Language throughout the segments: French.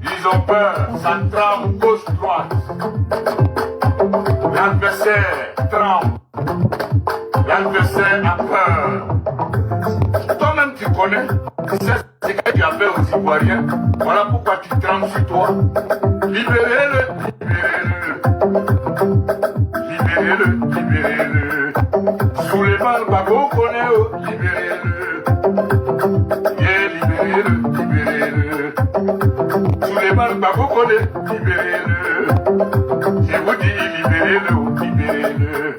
Ils ont peur, ça tremble gauche-droite. L'adversaire tremble. L'adversaire a peur. Toi-même tu connais, tu sais ce que tu as fait aux Ivoiriens. Voilà pourquoi tu trembles sur toi. Libérez-le, libérez-le. Libérez-le, libérez-le. Sous les balles, Babo connaît, libérez-le. Yeah, libérez-le, libérez-le. Sous les balles, Babo connaît, libérez-le. Je vous dis, libérez-le, libérez-le.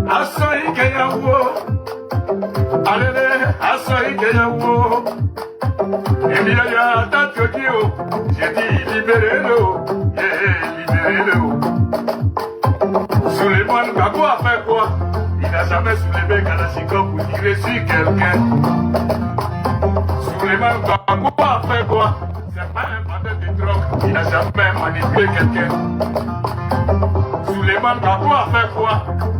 Assoy Keyawo, allez, Assoy Keyawo. Emilia Tatio, j'ai dit libérez-le, libérez-le. Suleiman Babo a fait quoi? Il n'a jamais soulevé Kalachnikov pour tirer sur quelqu'un. Suleiman Babo a fait quoi? C'est pas un vendeur de drogue, il n'a jamais manipulé quelqu'un. Suleiman Babo a fait quoi?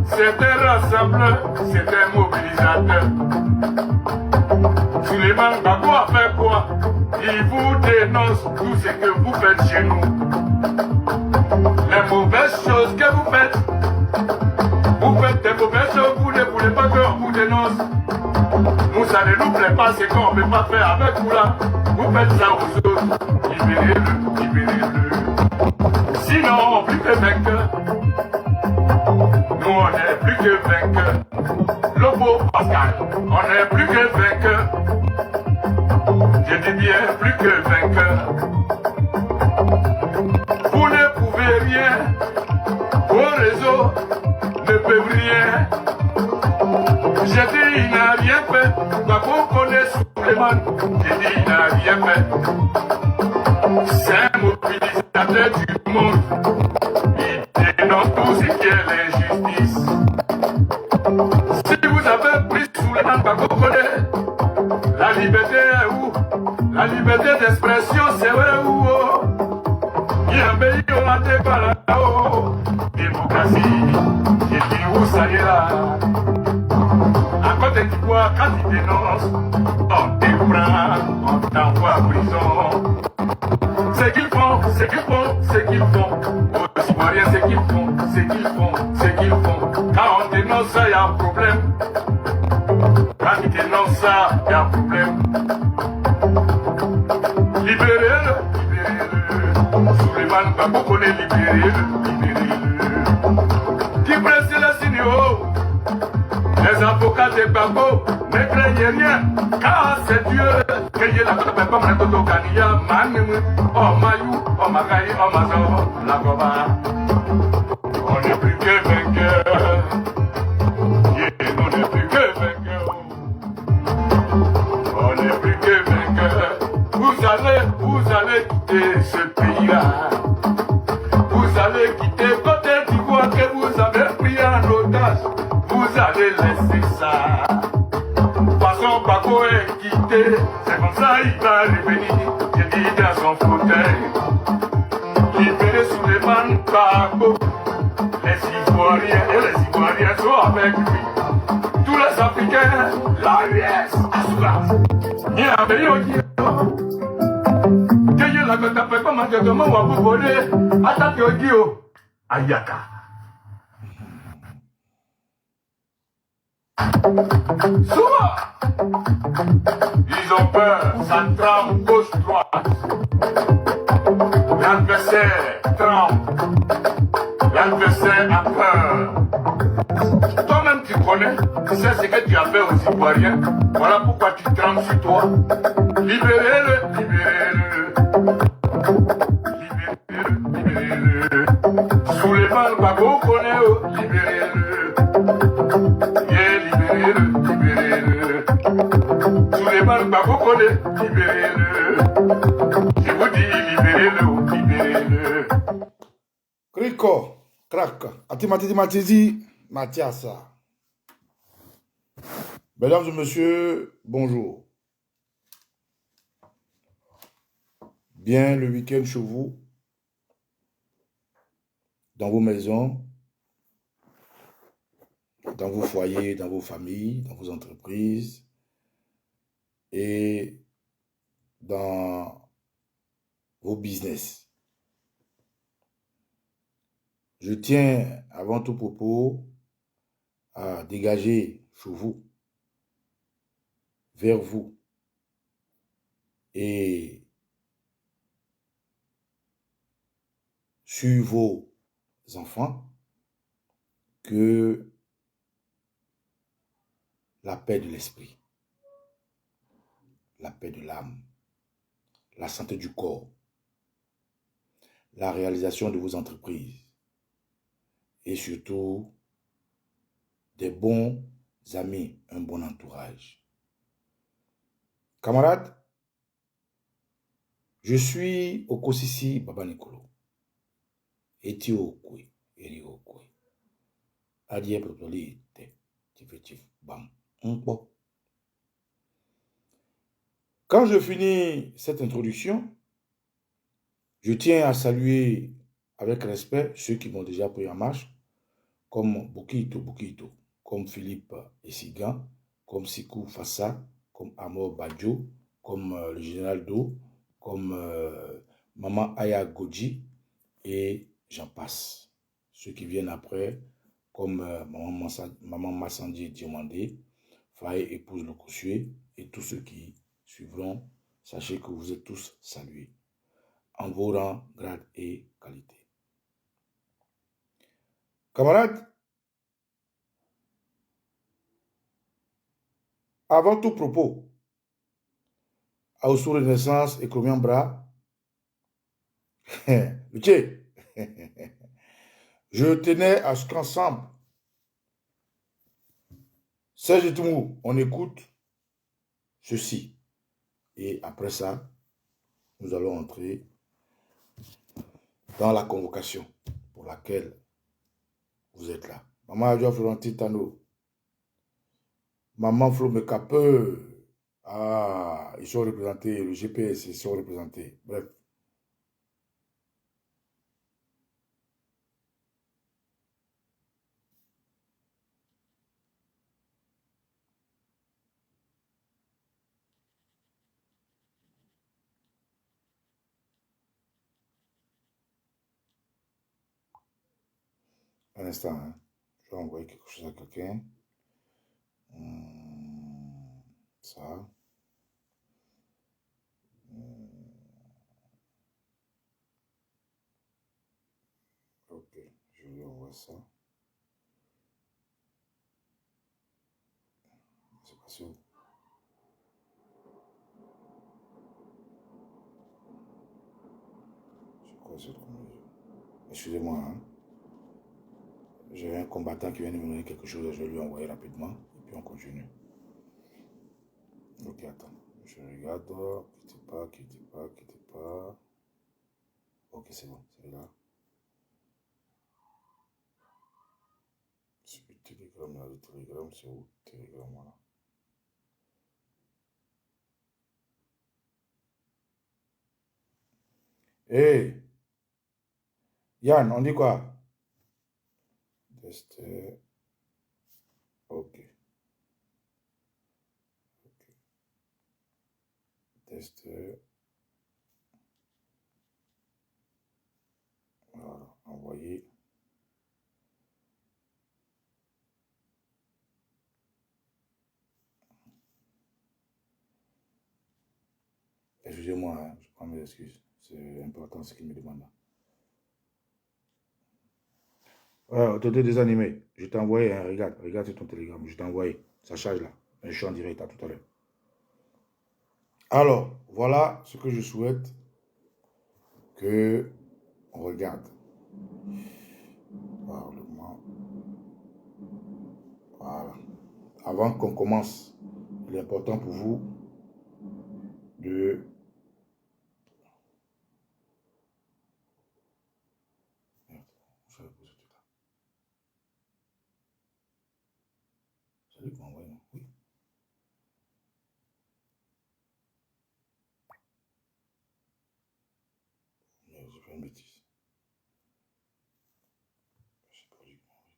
C'est un rassembleur, c'est un mobilisateur. Suleiman Babo a fait quoi? Il vous dénonce tout ce que vous faites chez nous. Les mauvaises choses que vous faites des mauvaises choses, vous ne voulez pas qu'on vous dénonce. Nous, ça ne nous plaît pas, c'est qu'on ne peut pas faire avec vous là. Vous faites ça aux autres. Libérez-le, libérez-le. Sinon, plus que vainqueur. Nous, on est plus que vainqueurs. Lobo Pascal, on est plus que vainqueurs. Je dis bien plus que vainqueurs. Vous ne pouvez rien. Vos réseaux ne peuvent rien. J'ai dit il n'a rien fait. Babo connaît Suleiman. J'ai dit il n'a rien fait. C'est un mobilisateur du monde. Il dénonce tout ce qui est l'injustice. Si vous avez pris Suleiman Babo connaît, la liberté est où? La liberté d'expression c'est vrai où? Il y a un pays où on a débat là-haut. Démocratie, j'ai dit où ça y est là. À côté du bois, quand il dénonce, on t'éprend, on t'envoie en prison. C'est qu'ils font, c'est qu'ils font, c'est qu'ils font. Aux Ivoiriens, c'est qu'ils font, c'est qu'ils font, c'est qu'ils font. Quand on dénonce ça, il y a un problème. Quand ils dénoncent ça, il y a un problème. Libérez-le, libérez-le. Suleiman Babo connaît, libérez-le, libérez-le. Qui presse les signaux? Les avocats de Babo ne craignent rien, car c'est Dieu qui est la copa comme un toto cania, manimu, oh mayou, oh magaï, oh mazo, la goba. On n'est plus que vainqueurs. Yeah, on n'est plus que vainqueurs. On n'est plus que vainqueurs. Vous allez quitter ce pays-là. Vous allez quitter Côte d'Ivoire que vous avez pris en otage. Vous allez laisser ça. Façon Babo est quitté. C'est comme ça il va revenir. J'ai dit dans son fauteuil. Libérez Suleiman Babo. Les Ivoiriens et les Ivoiriens sont avec lui. Tous les Africains, la US, Assurance. Il y a un meilleur qui la côte à fait comme un gâteau, on va vous voler. Attaque au Dio. Ayaka. Souvent, ils ont peur, ça tremble gauche-droite. L'adversaire tremble. L'adversaire a peur. Toi-même tu connais, tu sais ce que tu as fait aux Ivoiriens. Voilà pourquoi tu trembles sur toi. Libérez-le, libérez-le. Libérez-le, libérez-le. Sous les balles, Babo connaît, libérez-le. Yeah, libérez-le, libérez-le. Sous les balles, Babo connaît, libérez-le. Je vous dis, libérez-le, libérez-le. Kriko, crack, Atimatiti, Mathiasa. Mesdames et messieurs, bonjour. Bien le week-end chez vous, dans vos maisons, dans vos foyers, dans vos familles, dans vos entreprises et dans vos business. Je tiens, avant tout propos, à dégager sur vous, vers vous, et sur vos enfants, que la paix de l'esprit, la paix de l'âme, la santé du corps, la réalisation de vos entreprises et surtout des bons amis, un bon entourage. Camarades, je suis Okosisi Baba Nikolo. Eti okwe, eri okwe. Adie propoli te, tifetif, bam, unpo. Quand je finis cette introduction, je tiens à saluer avec respect ceux qui m'ont déjà pris en marche, comme Bokito, comme Philippe Essigan, comme Sikou Fassa, comme Amor Badjo, comme le général Do, comme Maman Aya Godji, et j'en passe. Ceux qui viennent après, comme Maman Massandi Diomandé, Faye épouse le Kossué, et tous ceux qui suivront, sachez que vous êtes tous salués, en vos rangs, grades et qualités. Camarades, avant tout propos, à Oussou Renaissance et Combien Bras, je tenais à ce qu'ensemble, Serge Toumou, on écoute ceci. Et après ça, nous allons entrer dans la convocation pour laquelle vous êtes là. Maman Adjoa Florentine Tano, Maman Flo Mekapeu, ah, ils sont représentés, le GPS, ils sont représentés. Bref. Un instant, hein. Je vais envoyer quelque chose à quelqu'un. Ça. Ok, je lui envoie ça. C'est pas sûr. C'est quoi cette connerie? Excusez-moi, hein. J'ai un combattant qui vient de me donner quelque chose, je vais lui envoyer rapidement, et puis on continue. Ok, attends. Je regarde. Quittez pas. Ok, c'est bon, c'est là. C'est le Telegram, là. Le Telegram, c'est où? Telegram, voilà. Hé! Yann, on dit quoi? Tester. Ok. Tester. Voilà, envoyer. Excusez-moi, hein, je prends mes excuses. C'est important ce qu'il me demande. Ouais, t'es désanimé. Je t'ai envoyé, hein, regarde sur ton télégramme. Je t'ai envoyé. Ça charge là. Je suis en direct à tout à l'heure. Alors, voilà ce que je souhaite que on regarde. Parlement. Voilà. Avant qu'on commence, il est important pour vous de... Merde, je vais poser tout ça. C'est lui qui m'a envoyé, non? Oui. Mais j'ai fait une bêtise. C'est pas lui qui m'a envoyé.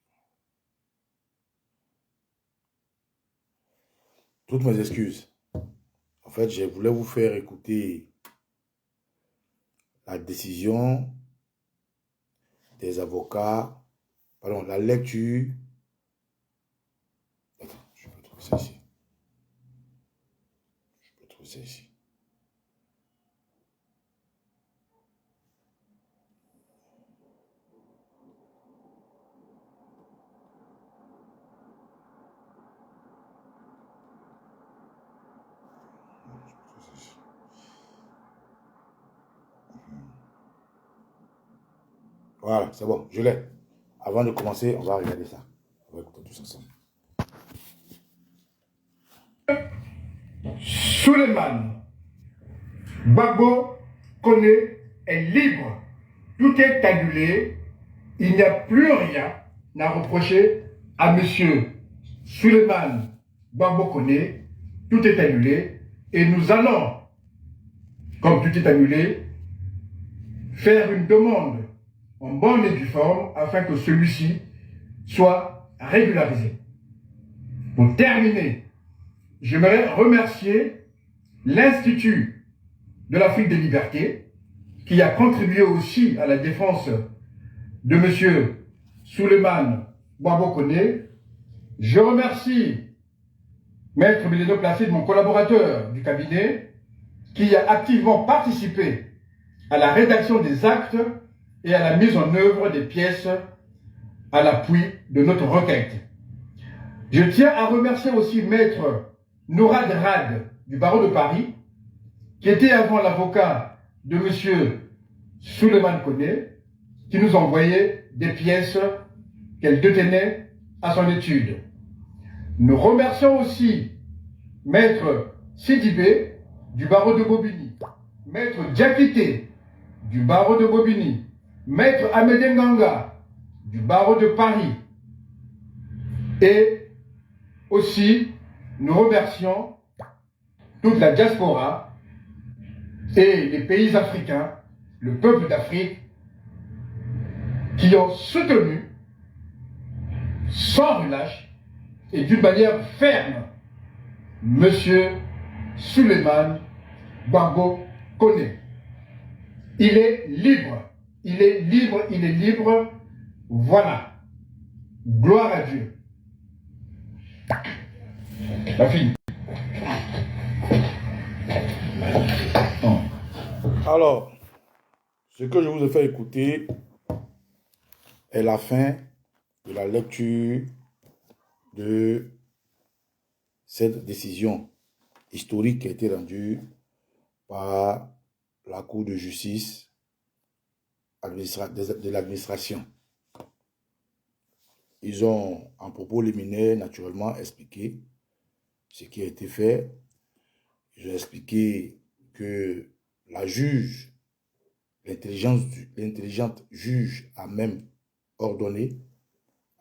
Toutes mes excuses. fait, je voulais vous faire écouter la décision des avocats, pardon, la lecture. Attends, je peux trouver ça ici. Je peux trouver ça ici. Voilà, c'est bon, je l'ai. Avant de commencer, on va regarder ça. On va écouter tous ensemble. Souleymane Gbagbo Koné est libre. Tout est annulé. Il n'y a plus rien à reprocher à monsieur Souleymane Gbagbo Koné. Tout est annulé. Et nous allons, comme tout est annulé, faire une demande en bonne et due forme afin que celui-ci soit régularisé. Pour terminer, j'aimerais remercier l'Institut de l'Afrique des Libertés qui a contribué aussi à la défense de M. Souleymane Gbagbo Koné. Je remercie Maître Béléno Placide, mon collaborateur du cabinet, qui a activement participé à la rédaction des actes et à la mise en œuvre des pièces à l'appui de notre requête. Je tiens à remercier aussi Maître Nourad Rad du barreau de Paris, qui était avant l'avocat de M. Souleymane Koné, qui nous envoyait des pièces qu'elle détenait à son étude. Nous remercions aussi Maître Sidibé du barreau de Bobigny, Maître Diakité du barreau de Bobigny, Maître Amédée Nganga du barreau de Paris. Et aussi, nous remercions toute la diaspora et les pays africains, le peuple d'Afrique, qui ont soutenu sans relâche et d'une manière ferme M. Souleymane Gbagbo Koné. Il est libre, il est libre, il est libre. Voilà. Gloire à Dieu. La fille. Alors, ce que je vous ai fait écouter est la fin de la lecture de cette décision historique qui a été rendue par la Cour de justice de l'administration. Ils ont, en propos liminaire, naturellement expliqué ce qui a été fait. Ils ont expliqué que la juge, l'intelligente juge a même ordonné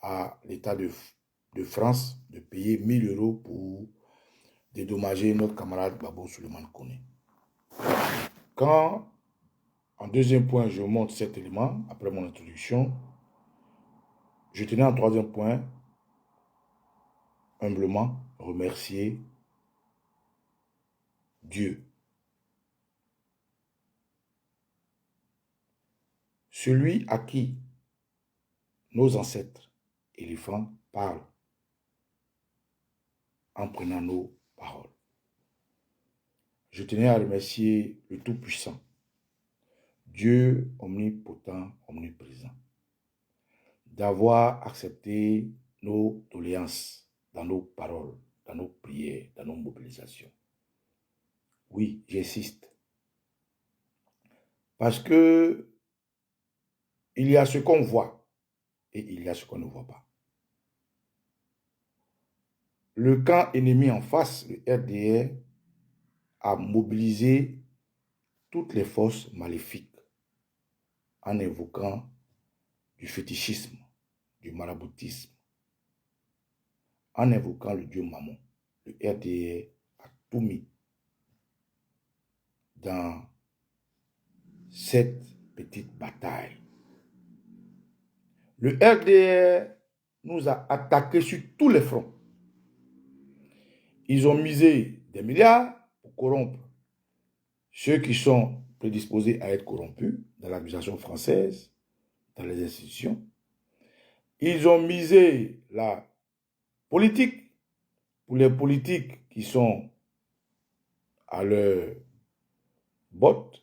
à l'État de France de payer 1 000 € pour dédommager notre camarade Gbagbo Souleymane Koné. Quand, en deuxième point, je montre cet élément, après mon introduction, je tenais en troisième point, humblement, remercier Dieu. Celui à qui nos ancêtres éléphants parlent en prenant nos paroles. Je tenais à remercier le Tout-Puissant, Dieu omnipotent, omniprésent, d'avoir accepté nos doléances dans nos paroles, dans nos prières, dans nos mobilisations. Oui, j'insiste. Parce que il y a ce qu'on voit et il y a ce qu'on ne voit pas. Le camp ennemi en face, le RDR, a mobilisé toutes les forces maléfiques en invoquant du fétichisme, du maraboutisme, en invoquant le dieu Mammon. Le RDR a tout mis dans cette petite bataille. Le RDR nous a attaqués sur tous les fronts. Ils ont misé des milliards pour corrompre ceux qui sont prédisposés à être corrompus dans l'administration française, dans les institutions. Ils ont misé la politique pour les politiques qui sont à leur botte.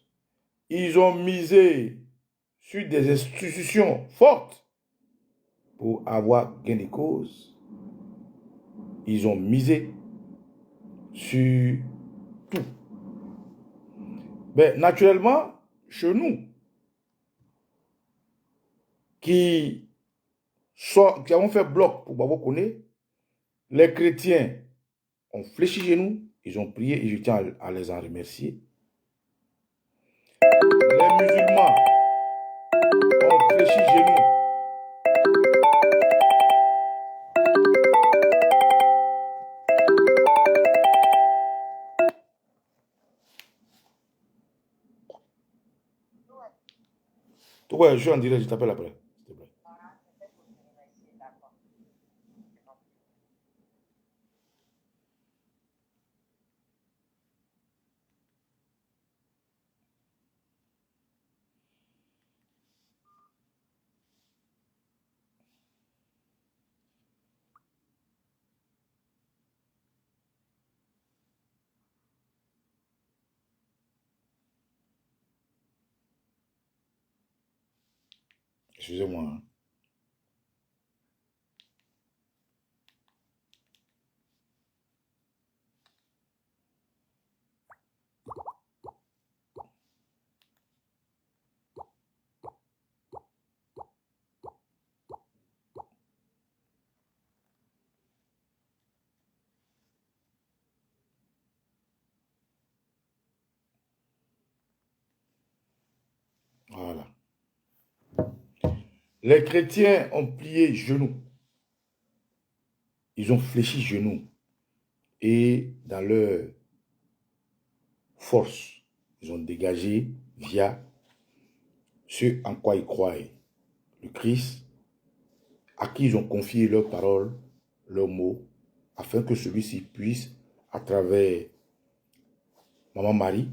Ils ont misé sur des institutions fortes pour avoir gain de cause. Ils ont misé sur tout. Mais naturellement, chez nous, qui avons fait bloc pour Babo Koné, les chrétiens ont fléchi chez nous, ils ont prié et je tiens à les en remercier. Les musulmans ont fléchi chez nous. Ouais, je suis en direct, je t'appelle après. S'il te plaît. Excusez-moi. Hein. Voilà. Les chrétiens ont plié genoux. Ils ont fléchi genoux. Et dans leur force, ils ont dégagé via ce en quoi ils croient. Le Christ, à qui ils ont confié leurs paroles, leurs mots, afin que celui-ci puisse, à travers Maman Marie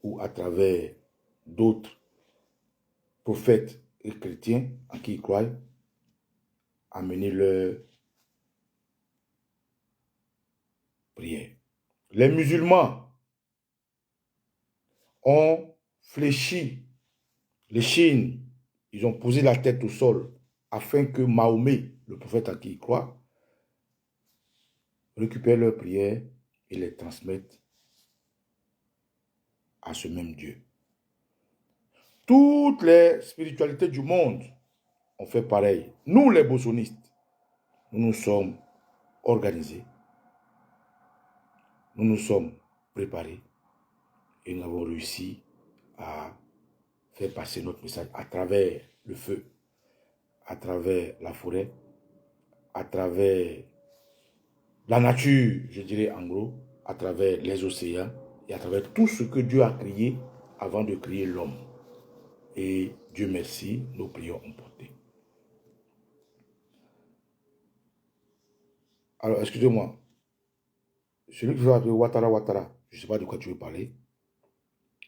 ou à travers d'autres prophètes et chrétiens en qui ils croient, amener leur prière. Les musulmans ont fléchi les Chines, ils ont posé la tête au sol afin que Mahomet, le prophète à qui ils croient, récupère leurs prières et les transmette à ce même Dieu. Toutes les spiritualités du monde ont fait pareil. Nous, les bossonistes, nous nous sommes organisés, nous nous sommes préparés et nous avons réussi à faire passer notre message à travers le feu, à travers la forêt, à travers la nature, je dirais en gros, à travers les océans et à travers tout ce que Dieu a créé avant de créer l'homme. Et Dieu merci, nos prières ont porté. Alors, excusez-moi, celui qui veut appeler Ouattara, je ne sais pas de quoi tu veux parler,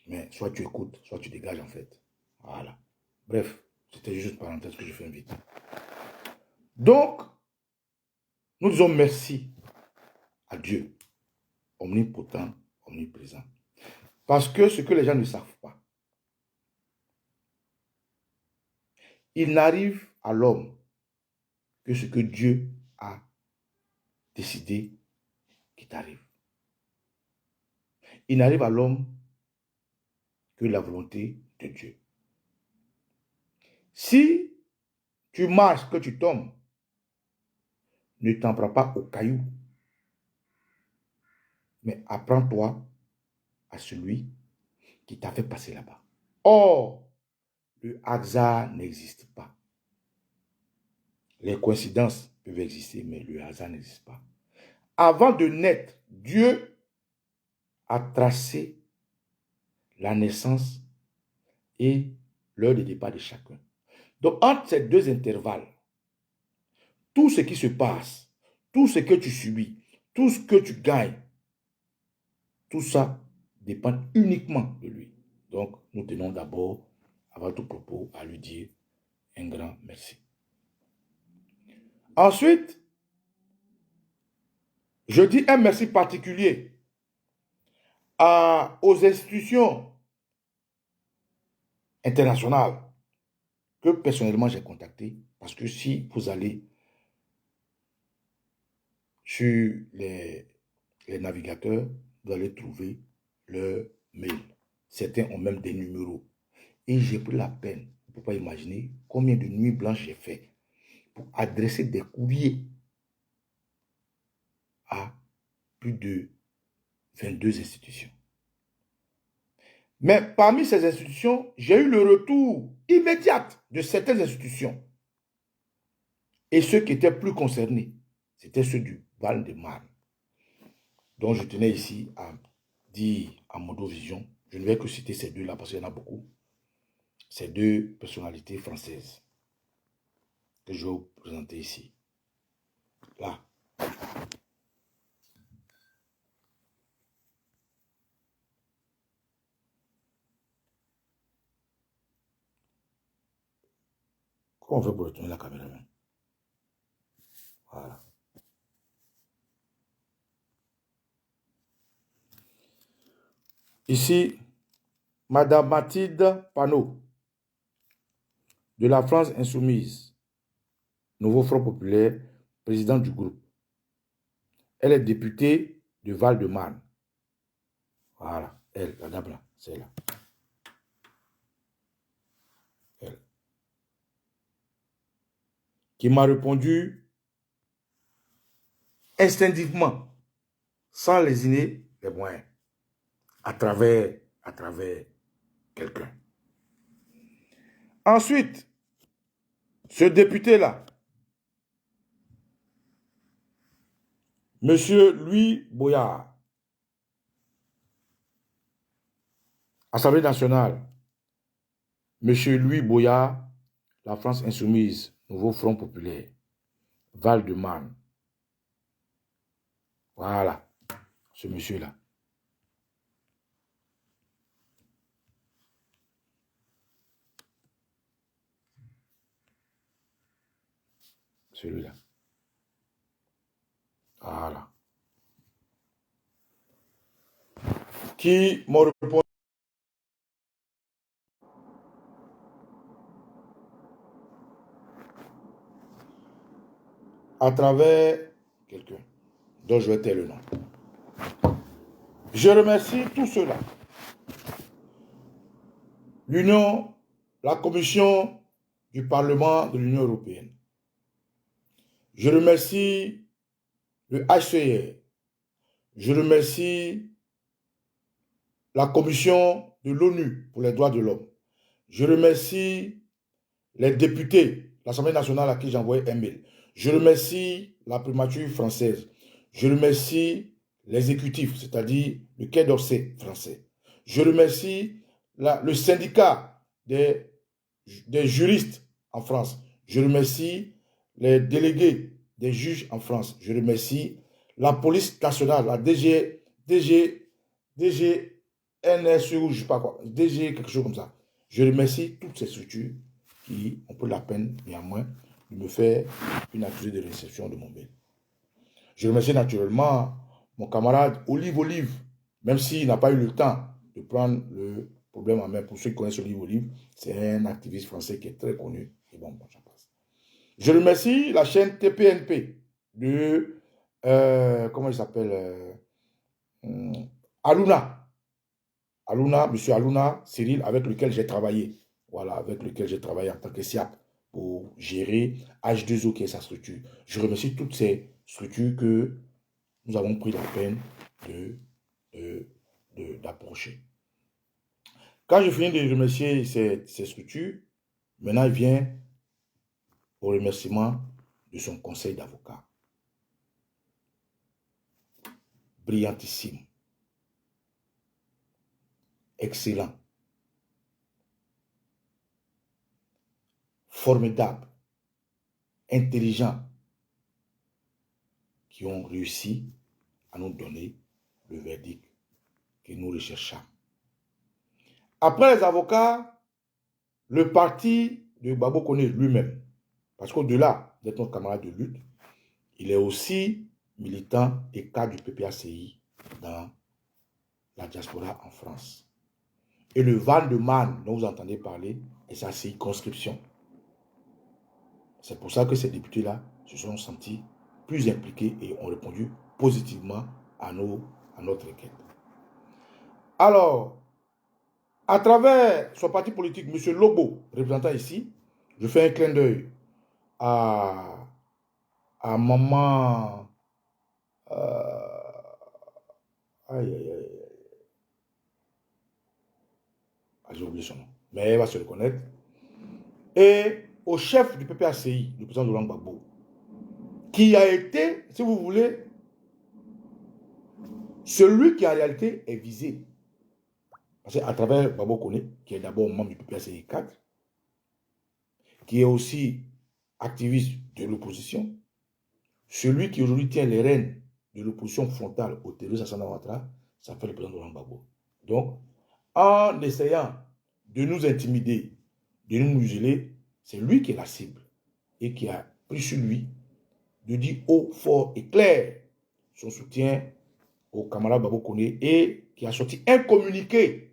mais soit tu écoutes, soit tu dégages en fait. Voilà. Bref, c'était juste une parenthèse que je fais vite. Donc, nous disons merci à Dieu, omnipotent, omniprésent. Parce que ce que les gens ne savent pas, il n'arrive à l'homme que ce que Dieu a décidé qui t'arrive. Il n'arrive à l'homme que la volonté de Dieu. Si tu marches, que tu tombes, ne t'en prends pas au caillou, mais apprends-toi à celui qui t'a fait passer là-bas. Or, le hasard n'existe pas. Les coïncidences peuvent exister, mais le hasard n'existe pas. Avant de naître, Dieu a tracé la naissance et l'heure de départ de chacun. Donc, entre ces deux intervalles, tout ce qui se passe, tout ce que tu subis, tout ce que tu gagnes, tout ça dépendent uniquement de lui. Donc, nous tenons d'abord, avant tout propos, à lui dire un grand merci. Ensuite, je dis un merci particulier aux institutions internationales que personnellement j'ai contactées, parce que si vous allez sur les navigateurs, vous allez trouver leur mail. Certains ont même des numéros. Et j'ai pris la peine, vous ne pouvez pas imaginer combien de nuits blanches j'ai fait pour adresser des courriers à plus de 22 institutions. Mais parmi ces institutions, j'ai eu le retour immédiat de certaines institutions. Et ceux qui étaient plus concernés, c'était ceux du Val-de-Marne. Donc je tenais ici à dire à Modovision, je ne vais que citer ces deux-là parce qu'il y en a beaucoup, ces deux personnalités françaises que je vais vous présenter ici. Là. Comment on fait pour retourner la caméra? Voilà. Ici, Madame Mathilde Panot, de la France Insoumise, Nouveau Front Populaire, présidente du groupe. Elle est députée de Val-de-Marne. Voilà, elle, la dame là, c'est là. Elle. Qui m'a répondu instinctivement, sans lésiner les moyens, à travers quelqu'un. Ensuite, ce député-là, Monsieur Louis Boyard, Assemblée nationale, Monsieur Louis Boyard, la France Insoumise, Nouveau Front Populaire, Val-de-Marne. Voilà, ce monsieur-là. Celui-là. Voilà. Qui m'a répondu à travers quelqu'un dont je vais taire le nom. Je remercie tous ceux-là. L'Union, la Commission du Parlement de l'Union européenne. Je remercie le HCR. Je remercie la Commission de l'ONU pour les droits de l'homme. Je remercie les députés, l'Assemblée nationale à qui j'ai envoyé un mail. Je remercie la primature française. Je remercie l'exécutif, c'est-à-dire le Quai d'Orsay français. Je remercie le syndicat des juristes en France. Je remercie les délégués des juges en France. Je remercie la police nationale, la DG, NSU, je ne sais pas quoi, DG, quelque chose comme ça. Je remercie toutes ces structures qui ont pris la peine, néanmoins, de me faire une accusée de réception de mon mail. Je remercie naturellement mon camarade Olive, même s'il n'a pas eu le temps de prendre le problème en main. Pour ceux qui connaissent Olive, c'est un activiste français qui est très connu. Et bon, j'en passe. Je remercie la chaîne TPNP de, comment il s'appelle, Aluna, monsieur Aluna, Cyril, avec lequel j'ai travaillé. Voilà, avec lequel j'ai travaillé en tant que SIAP pour gérer H2O qui est sa structure. Je remercie toutes ces structures que nous avons pris la peine d'approcher. Quand je finis de remercier ces structures, maintenant il vient au remerciement de son conseil d'avocat. Brillantissime. Excellent. Formidable. Intelligent. Qui ont réussi à nous donner le verdict que nous recherchâmes. Après les avocats, le parti de Gbagbo Koné lui-même, parce qu'au-delà d'être notre camarade de lutte, il est aussi militant et cadre du PPACI dans la diaspora en France. Et le Val-de-Marne dont vous entendez parler est sa circonscription. C'est pour ça que ces députés-là se sont sentis plus impliqués et ont répondu positivement à notre requête. Alors, à travers son parti politique, M. Lobo, représentant ici, je fais un clin d'œil à maman... j'ai oublié son nom, mais elle va se reconnaître. Et au chef du PPACI, le président Laurent Gbagbo, qui a été, si vous voulez, celui qui en réalité est visé. Parce qu'à travers Gbagbo Koné, qui est d'abord membre du PPACI 4, qui est aussi activiste de l'opposition, celui qui aujourd'hui tient les rênes de l'opposition frontale au terrorisme Alassane Ouattara, ça fait le président Laurent Gbagbo. Donc, en essayant de nous intimider, de nous museler, c'est lui qui est la cible et qui a pris sur lui de dire haut, fort et clair son soutien au camarade Gbagbo Koné et qui a sorti un communiqué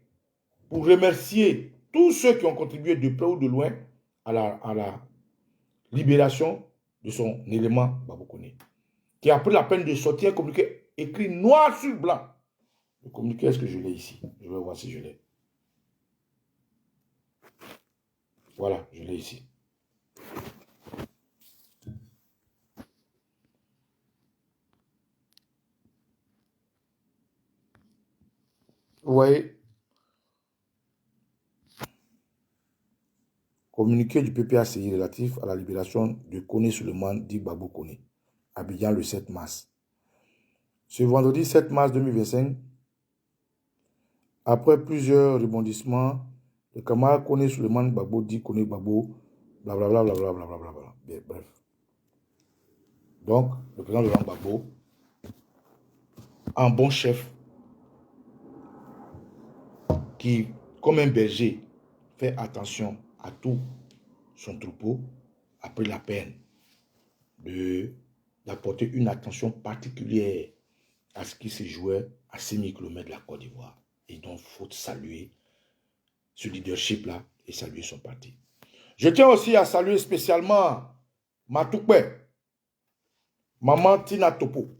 pour remercier tous ceux qui ont contribué de près ou de loin à la libération de son élément Gbagbo Koné, qui a pris la peine de sortir un communiqué écrit noir sur blanc. Le communiqué, est-ce que je l'ai ici? Je vais voir si je l'ai. Voilà, je l'ai ici. Vous voyez, communiqué du PPACI relatif à la libération de Koné Suleiman dit Gbagbo Koné, Abidjan le 7 mars. Ce vendredi 7 mars 2025, après plusieurs rebondissements, le camarade Koné Suleiman Gbagbo dit Koné Gbagbo, blablabla, blablabla, blablabla. Bref. Donc, le président Laurent Gbagbo, un bon chef, qui, comme un berger, fait attention à tout son troupeau, a pris la peine d'apporter une attention particulière à ce qui se jouait à 6000 km de la Côte d'Ivoire. Et donc, il faut saluer ce leadership-là et saluer son parti. Je tiens aussi à saluer spécialement Matoukpe, Maman Tina Topo.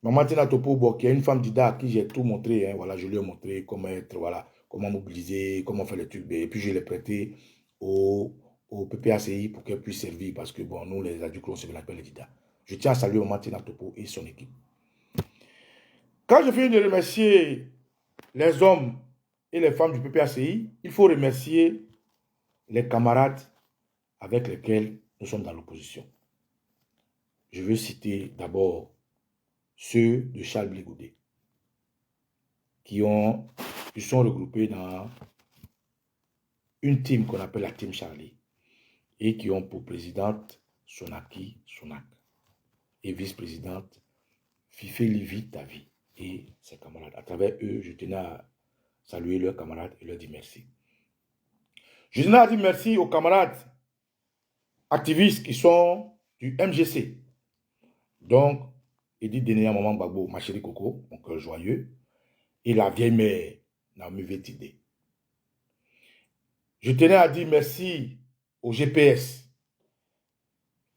Maman Tina Topo, bon, qui est une femme d'Ida à qui j'ai tout montré. Hein, voilà, je lui ai montré comment être, voilà, comment mobiliser, comment faire les trucs. Et puis, je l'ai prêté au PPACI pour qu'elle puisse servir. Parce que, bon, nous, les adultes, on se l'appelle les Dida. Je tiens à saluer Maman Tina Topo et son équipe. Quand je finis de remercier les hommes et les femmes du PPACI, il faut remercier les camarades avec lesquels nous sommes dans l'opposition. Je veux citer d'abord ceux de Charles Bligoudé, qui sont regroupés dans une team qu'on appelle la team Charlie, et qui ont pour présidente Sonaki Sonak, et vice-présidente Fife Livi Tavi, et ses camarades. À travers eux, je tenais à saluer leurs camarades et leur dire merci. Je tenais à dire merci aux camarades activistes qui sont du MGC. Donc, Edith Denea Maman Gbagbo, ma chérie Coco, mon cœur joyeux, et la vieille mère, Naomi Vétidé. Je tenais à dire merci au GPS.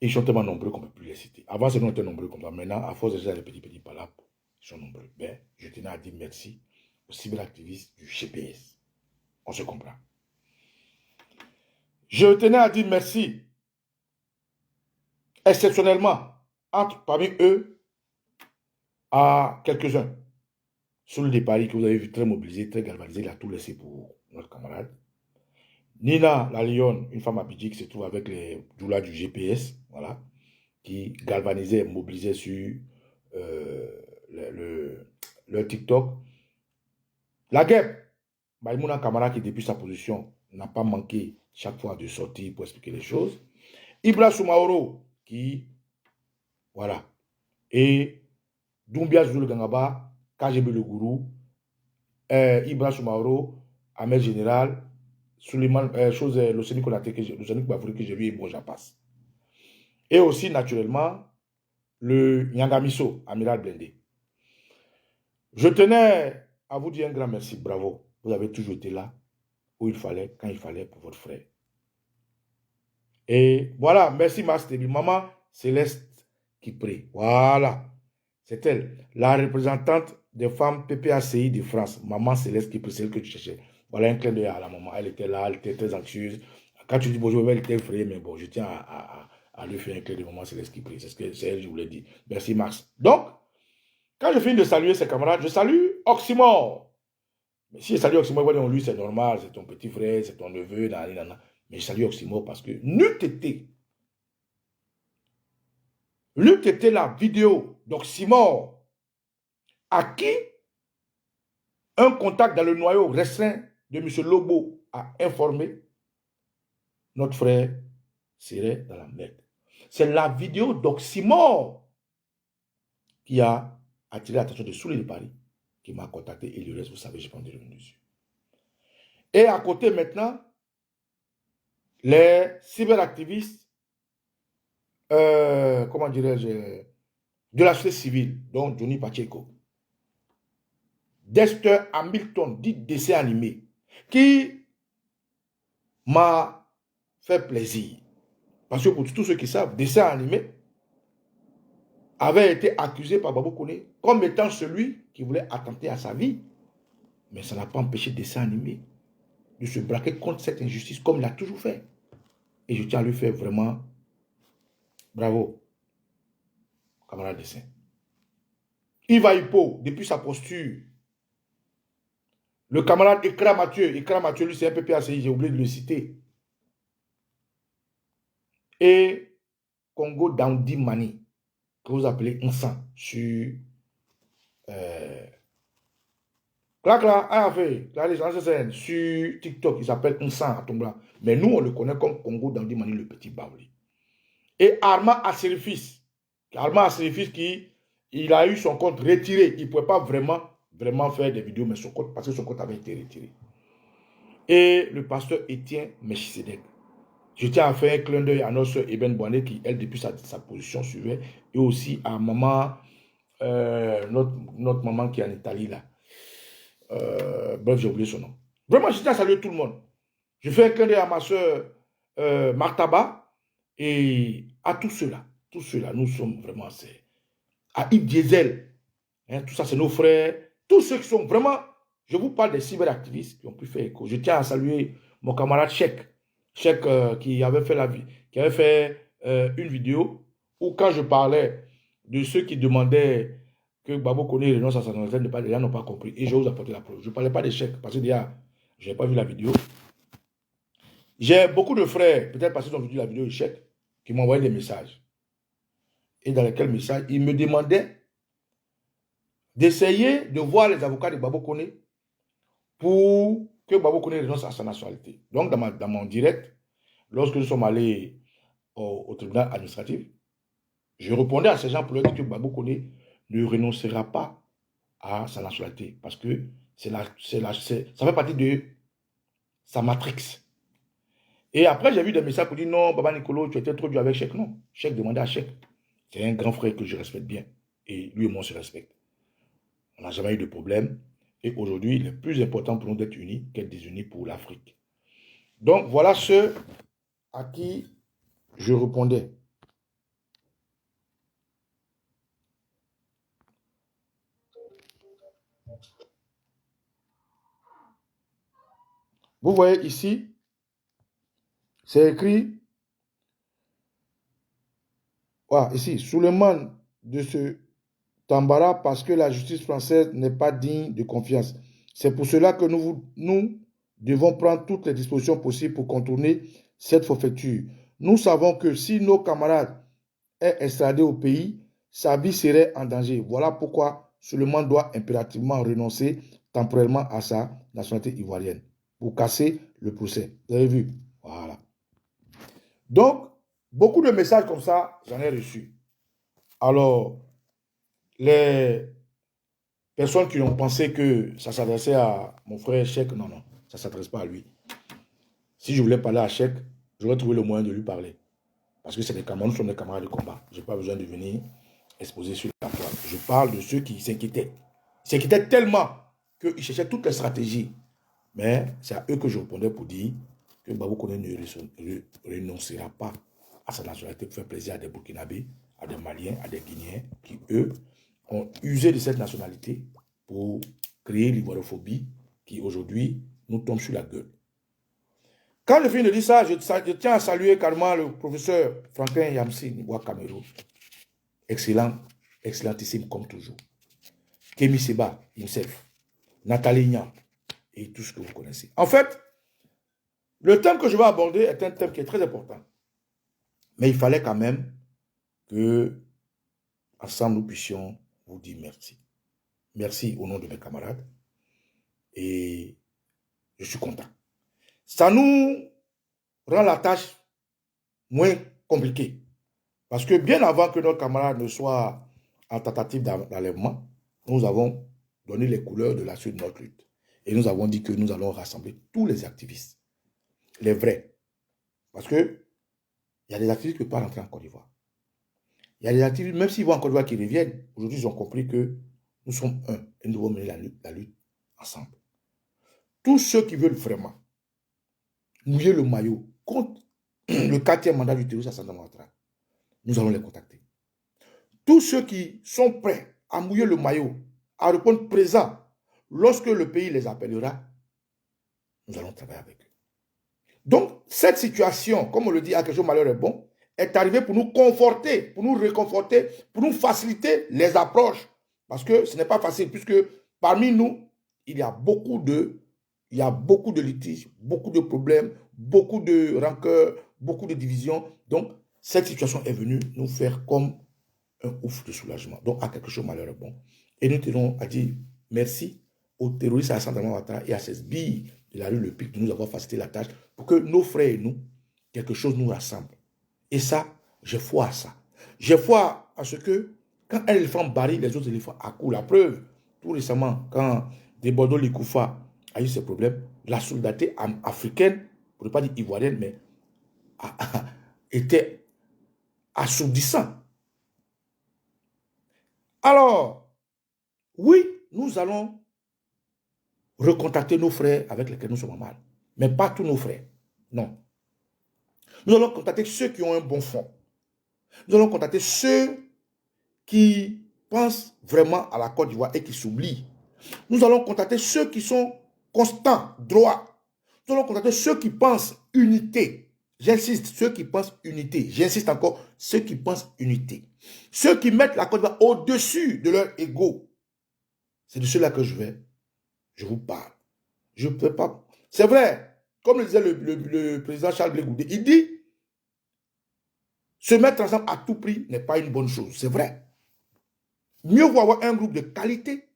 Ils sont tellement nombreux qu'on ne peut plus les citer. Avant, ils étaient nombreux comme ça. Maintenant, à force de faire les petits palapes, ils sont nombreux. Ben, je tenais à dire merci aux cyberactivistes du GPS. On se comprend. Je tenais à dire merci, exceptionnellement, parmi eux, à quelques-uns. Sur le Paris que vous avez vu très mobilisé, très galvanisé, il a tout laissé pour notre camarade. Nina, la Lyon, une femme abidjie qui se trouve avec les doulas du GPS, voilà, qui galvanisait, mobilisait sur leur TikTok. La guêpe, Maïmouna Kamara, qui depuis sa position n'a pas manqué chaque fois de sortir pour expliquer les choses. Ibra Soumaoro, qui, voilà, et Doumbia Zulu Gangaba, KGB Le Gourou, Ibra Soumaoro, Ahmed Général, Suleiman, l'Océanique Konaté, l'Océanique Bafouri que j'ai vu, et bon, j'en passe. Et aussi, naturellement, le Nyangamiso, Amiral Blindé. Je tenais à vous dire un grand merci, bravo. Vous avez toujours été là, où il fallait, quand il fallait, pour votre frère. Et voilà, merci ma Stébi. Maman Céleste qui prie. Voilà, c'est elle, la représentante des femmes PPACI de France. Maman Céleste qui prie, c'est elle que tu cherchais. Voilà un clin d'œil à la maman. Elle était là, elle était très anxieuse. Quand tu dis bonjour, elle était effrayée, mais bon, je tiens à lui faire un clin d'œil, maman Céleste qui prie. C'est ce que c'est elle, je vous l'ai dit. Merci Max. Donc, quand je finis de saluer ses camarades, je salue Oxymore. Mais si je salue Oxymore, lui, c'est normal, c'est ton petit frère, c'est ton neveu, nanana. Mais je salue Oxymore parce que n'eût été la vidéo d'Oxymore à qui un contact dans le noyau restreint de M. Lobo a informé, notre frère serait dans la merde. C'est la vidéo d'Oxymore qui a attiré l'attention de Souley de Paris, qui m'a contacté, et le reste, vous savez, je prends des revenus dessus. Et à côté maintenant, les cyberactivistes, comment dirais-je, de la société civile, dont Johnny Pacheco, Dexter Hamilton, dit dessin animé, qui m'a fait plaisir. Parce que pour tous ceux qui savent, dessin animé avait été accusé par Babou Koné comme étant celui qui voulait attenter à sa vie. Mais ça n'a pas empêché dessin animé de se braquer contre cette injustice comme il a toujours fait. Et je tiens à lui faire vraiment bravo, camarade dessin. Yves Hippo, depuis sa posture, le camarade Ekra Mathieu, lui c'est un PPACI, j'ai oublié de le citer. Et Congo Dandy Mani, que vous appelez Unsan, sur sur TikTok, il s'appelle Unsan à Tombla. Mais nous, on le connaît comme Congo Dandy Mani, le petit Baouli. Et Armand Asserifis, qui il a eu son compte retiré. Il ne pouvait pas vraiment faire des vidéos, mais son compte, parce que son compte avait été retiré. Et le pasteur Étienne Mechisedek. Je tiens à faire un clin d'œil à notre soeur Eben Boané qui, elle, depuis sa position, suivait. Et aussi à maman, notre maman qui est en Italie, là. Bref, j'ai oublié son nom. Vraiment, je tiens à saluer tout le monde. Je fais un clin d'œil à ma soeur Martaba et à tous ceux-là. Tous ceux-là, nous sommes vraiment... À Yves Diesel. Hein, tout ça, c'est nos frères. Tous ceux qui sont vraiment... Je vous parle des cyberactivistes qui ont pu faire écho. Je tiens à saluer mon camarade Cheikh. Cheikh qui avait fait une vidéo où quand je parlais de ceux qui demandaient que Babo Koné renonce à sa nationalité, les gens n'ont pas compris. Et je vais vous apporter la preuve. Je ne parlais pas des Cheikh parce que déjà, je n'ai pas vu la vidéo. J'ai beaucoup de frères, peut-être parce qu'ils ont vu la vidéo de Cheikh, qui m'ont envoyé des messages. Et dans lesquels messages, ils me demandaient d'essayer de voir les avocats de Babo Koné pour que Babo Koné renonce à sa nationalité. Donc, dans mon direct, lorsque nous sommes allés au tribunal administratif, je répondais à ces gens pour leur dire que Babo Koné ne renoncera pas à sa nationalité parce que ça fait partie de sa matrix. Et après, j'ai vu des messages pour dire non, Baba Nicolo, tu étais trop dur avec Cheikh. Non, Cheikh demandait à Cheikh. C'est un grand frère que je respecte bien. Et lui et moi, on se respecte. On n'a jamais eu de problème. Et aujourd'hui, il est plus important pour nous d'être unis qu'être désunis pour l'Afrique. Donc, voilà ceux à qui je répondais. Vous voyez ici, c'est écrit, voilà, ici, Souleymane de ce Tambara parce que la justice française n'est pas digne de confiance. C'est pour cela que nous devons prendre toutes les dispositions possibles pour contourner cette forfaiture. Nous savons que si nos camarades est extradé au pays, sa vie serait en danger. Voilà pourquoi Souleymane doit impérativement renoncer temporairement à sa nationalité ivoirienne pour casser le procès. Vous avez vu? Voilà. Donc, beaucoup de messages comme ça, j'en ai reçu. Alors, les personnes qui ont pensé que ça s'adressait à mon frère Cheikh, non, non, ça ne s'adresse pas à lui. Si je voulais parler à Cheikh, j'aurais trouvé le moyen de lui parler. Parce que c'est des camarades, nous sommes des camarades de combat. Je n'ai pas besoin de venir exposer sur la toile. Je parle de ceux qui s'inquiétaient. Ils s'inquiétaient tellement qu'ils cherchaient toutes les stratégies. Mais c'est à eux que je répondais pour dire que Babou Koné ne renoncera pas à sa nationalité pour faire plaisir à des Burkinabés, à des Maliens, à des Guinéens, qui, eux, ont usé de cette nationalité pour créer l'ivoirophobie qui, aujourd'hui, nous tombe sur la gueule. Quand je finis de dire ça, je tiens à saluer carrément le professeur Franklin Yamsi Nibois Camero. Excellent, excellentissime comme toujours. Kémy Seba, himself, Nathalie Nyam et tout ce que vous connaissez. En fait, le thème que je vais aborder est un thème qui est très important. Mais il fallait quand même que, ensemble, nous puissions vous dire merci. Merci au nom de mes camarades. Et je suis content. Ça nous rend la tâche moins compliquée. Parce que bien avant que notre camarade ne soit en tentative d'enlèvement, nous avons donné les couleurs de la suite de notre lutte. Et nous avons dit que nous allons rassembler tous les activistes, les vrais. Parce que il y a des activistes qui ne peuvent pas rentrer en Côte d'Ivoire. Il y a des activistes, même s'ils vont en Côte d'Ivoire, qui reviennent, aujourd'hui ils ont compris que nous sommes un et nous devons mener la lutte ensemble. Tous ceux qui veulent vraiment mouiller le maillot contre le 4e mandat du terroriste à Santa Ouattara, nous allons les contacter. Tous ceux qui sont prêts à mouiller le maillot, à répondre présent lorsque le pays les appellera, nous allons travailler avec eux. Donc, cette situation, comme on le dit, à quelque chose malheur est bon, est arrivée pour nous conforter, pour nous réconforter, pour nous faciliter les approches. Parce que ce n'est pas facile, puisque parmi nous, il y a beaucoup de litiges, beaucoup de problèmes, beaucoup de rancœurs, beaucoup de divisions. Donc, cette situation est venue nous faire comme un ouf de soulagement. Donc, à quelque chose malheur est bon. Et nous tenons à dire merci aux terroristes à Santa Ouattara et à ces billes de la rue Le Pic de nous avoir facilité la tâche pour que nos frères et nous, quelque chose nous rassemble. Et ça, j'ai foi à ça. J'ai foi à ce que quand un éléphant barille, les autres éléphants accourent. La preuve, tout récemment, quand des Bordeaux Likoufa a eu ces problèmes, la solidarité africaine, pour ne pas dire ivoirienne, mais était assourdissant. Alors, oui, nous allons recontacter nos frères avec lesquels nous sommes en mal. Mais pas tous nos frères. Non. Nous allons contacter ceux qui ont un bon fond. Nous allons contacter ceux qui pensent vraiment à la Côte d'Ivoire et qui s'oublient. Nous allons contacter ceux qui sont constants, droits. Nous allons contacter ceux qui pensent unité. J'insiste, ceux qui pensent unité. J'insiste encore, ceux qui pensent unité. Ceux qui mettent la Côte d'Ivoire au-dessus de leur ego. C'est de ceux-là que je vous parle. Je ne peux pas. C'est vrai, comme le disait le président Charles Blé Goudé, il dit se mettre ensemble à tout prix n'est pas une bonne chose. C'est vrai. Mieux vaut avoir un groupe de qualité